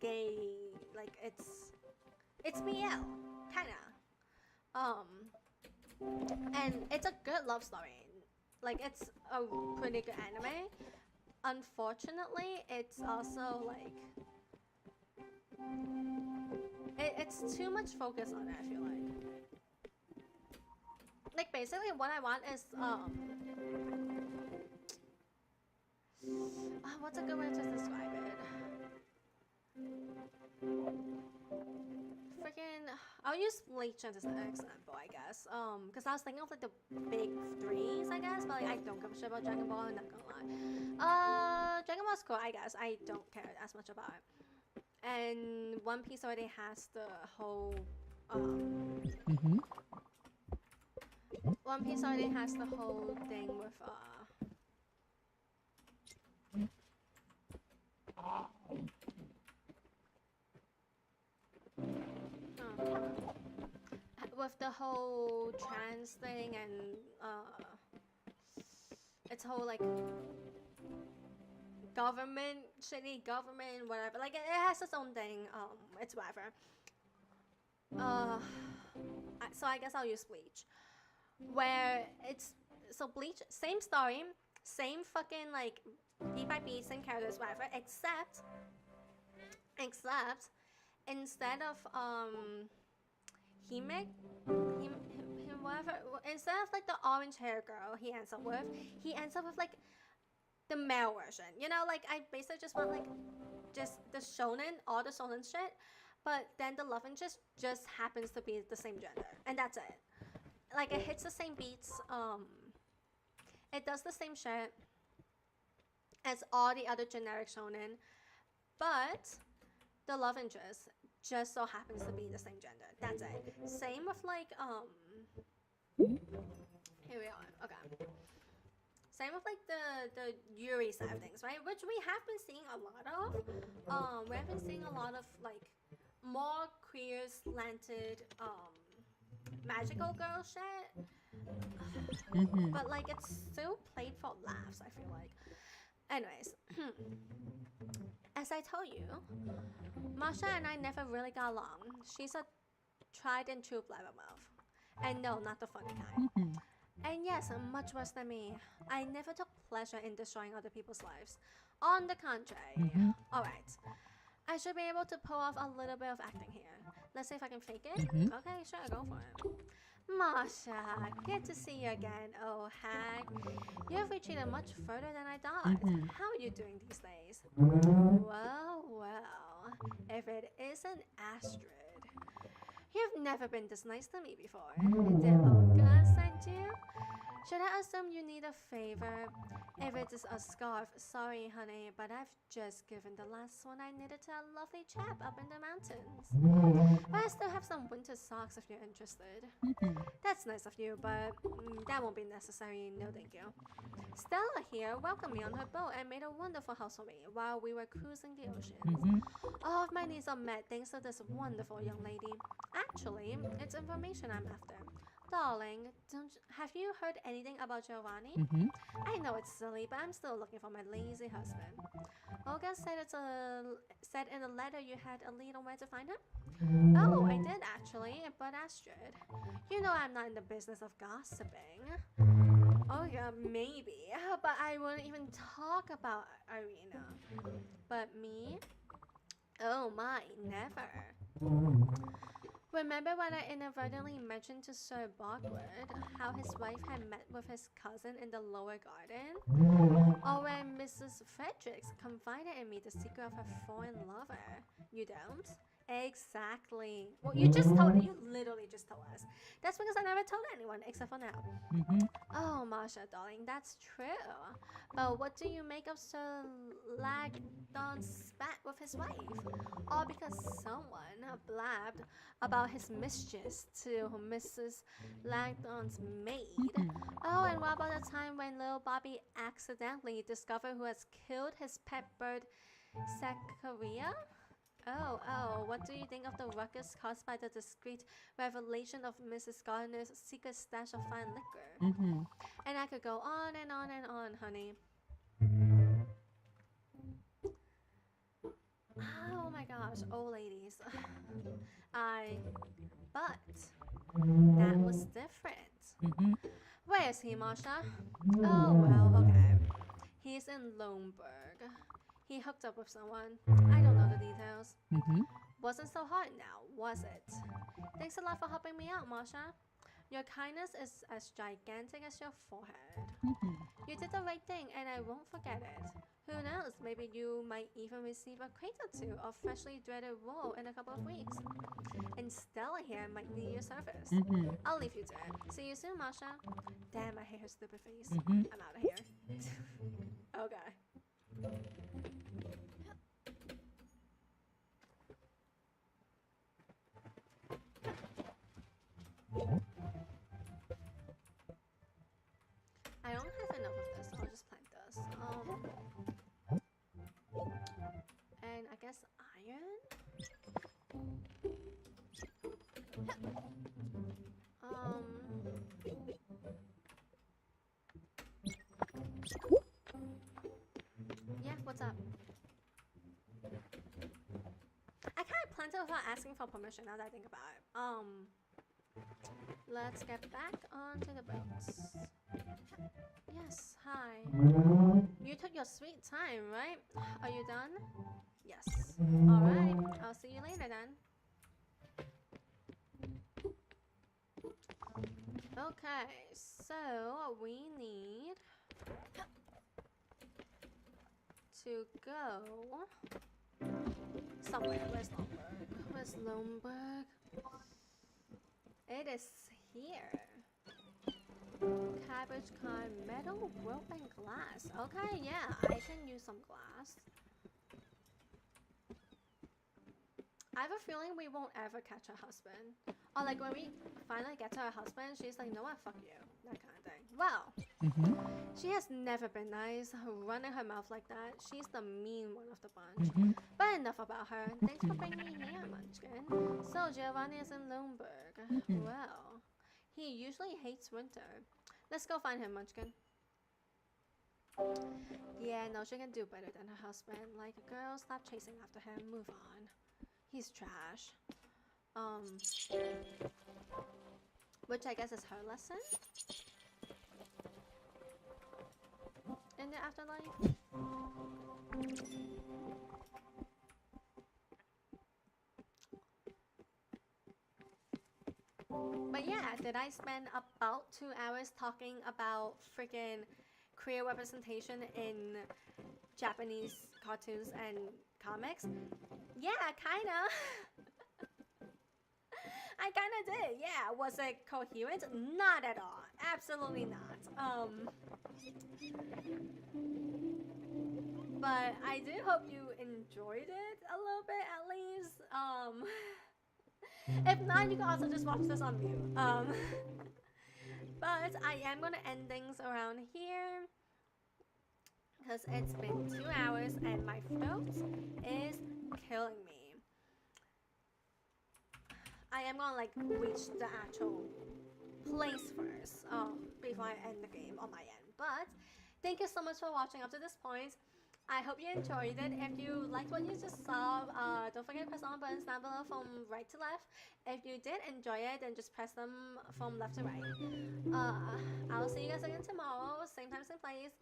gay, like it's BL kinda. And it's a good love story. Like, it's a pretty good anime. Unfortunately, it's also like it's too much focus on it, I feel like. Like, basically what I want is what's a good way to describe it? Freaking, I'll use Bleach as an example, I guess. Because I was thinking of like the big threes, I guess, but like I don't give a shit about Dragon Ball, I'm not gonna lie. Dragon Ball's cool, I guess. I don't care as much about it. And One Piece already has the whole One Piece already has the whole thing with with the whole trans thing and its whole like government, shitty government, whatever. Like, it has its own thing. It's whatever. So I guess I'll use Bleach, where it's so Bleach, same story, same fucking like beat by beat, same characters, whatever. Except instead of whatever, instead of like the orange hair girl he ends up with like the male version, you know. Like, I basically just want like just the shonen, all the shonen shit, but then the love interest just happens to be the same gender, and that's it. Like, it hits the same beats, it does the same shit as all the other generic shonen, but the love interest just so happens to be the same gender. That's it. Same with like here we are. Okay. Same with like the Yuri side of things, right? Which we have been seeing a lot of. We have been seeing a lot of like more queer slanted magical girl shit. But like, it's still played for laughs, I feel like. Anyways, as I told you, Masha and I never really got along. She's a tried and true blabbermouth. And no, not the funny kind. And yes, much worse than me, I never took pleasure in destroying other people's lives. On the contrary. Alright, I should be able to pull off a little bit of acting here. Let's see if I can fake it. Okay, sure, go for it. Masha, good to see you again, oh hag. You've retreated much further than I thought. How are you doing these days? Well, if it isn't Astrid. You've never been this nice to me before. Did Olga send you? Should I assume you need a favor? If it is a scarf, sorry honey, but I've just given the last one I needed to a lovely chap up in the mountains. But I still have some winter socks if you're interested. That's nice of you, but that won't be necessary, no thank you. Stella here welcomed me on her boat and made a wonderful house for me while we were cruising the oceans. All of my needs are met thanks to this wonderful young lady. Actually, it's information I'm after. Darling, have you heard anything about Giovanni? Mm-hmm. I know it's silly, but I'm still looking for my lazy husband. Olga said in the letter you had a lead on where to find him? Oh, I did actually, but Astrid, you know I'm not in the business of gossiping. Oh yeah, maybe, but I wouldn't even talk about Irina. But me? Oh my, never. Remember when I inadvertently mentioned to Sir Bogwood how his wife had met with his cousin in the lower garden? Or when Mrs. Fredericks confided in me the secret of her foreign lover? You don't? Exactly. Well, you literally just told us. That's because I never told anyone except for now. Mm-hmm. Oh, Marsha, darling, that's true. But what do you make of Sir Lagdon's spat with his wife? All because someone blabbed about his mischief to Mrs. Lagdon's maid. Oh, and what about the time when little Bobby accidentally discovered who has killed his pet bird, Zachariah? Oh, what do you think of the ruckus caused by the discreet revelation of Mrs. Gardner's secret stash of fine liquor? Mm-hmm. And I could go on and on and on, honey. Oh my gosh, old ladies. But that was different. Mm-hmm. Where is he, Marsha? Oh, well, okay. He's in Loneburg. He hooked up with someone. I don't know the details. Mm-hmm. Wasn't so hard now, was it? Thanks a lot for helping me out, Marsha. Your kindness is as gigantic as your forehead. Mm-hmm. You did the right thing, and I won't forget it. Who knows, maybe you might even receive a crate or two of freshly dreaded wool in a couple of weeks. And Stella here might need your service. Mm-hmm. I'll leave you to it. See you soon, Marsha. Damn, I hate her stupid face. Mm-hmm. I'm out of here. Okay. I don't have enough of this, so I'll just plant this. And I guess iron? Yeah, what's up? I kind of planted without asking for permission now that I think about it. Let's get back onto the boats. Yes, hi. You took your sweet time, right? Are you done? Yes. Alright, I'll see you later then. Okay, so we need to go somewhere. Where's Loneburg? Where's Loneburg? It is here. Cabbage kind, metal, rope, and glass. Okay, yeah, I can use some glass. I have a feeling we won't ever catch her husband. Or like when we finally get to her husband, she's like, no, what, fuck you. That kind of thing. Well, she has never been nice, running her mouth like that. She's the mean one of the bunch. But enough about her. Thanks for bringing me here, Munchkin. So Giovanni is in Loneburg. Well, he usually hates winter. Let's go find him, Munchkin. Yeah, no, she can do better than her husband. Like, girl, stop chasing after him. Move on. He's trash. Which I guess is her lesson in the afterlife. But yeah, did I spend about 2 hours talking about freaking queer representation in Japanese cartoons and comics? Yeah, kinda. I kinda did, yeah. Was it coherent? Not at all. Absolutely not. But I do hope you enjoyed it a little bit at least. If not, you can also just watch this on mute. But I am gonna end things around here because it's been 2 hours and my throat is killing me. I am gonna like reach the actual place first before I end the game on my end. But thank you so much for watching up to this point. I hope you enjoyed it. If you liked what you just saw, don't forget to press on buttons down below from right to left. If you did enjoy it, then just press them from left to right. I'll see you guys again tomorrow, same time, same place.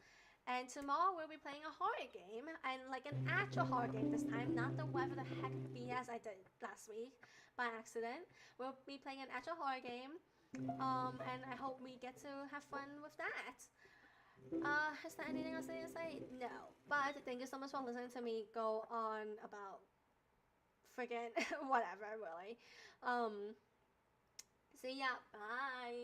And tomorrow we'll be playing a horror game, and like an actual horror game this time, not the whatever the heck BS I did last week by accident. We'll be playing an actual horror game, and I hope we get to have fun with that. Is there anything else I need to say? No. But thank you so much for listening to me go on about friggin' whatever, really. So yeah, bye.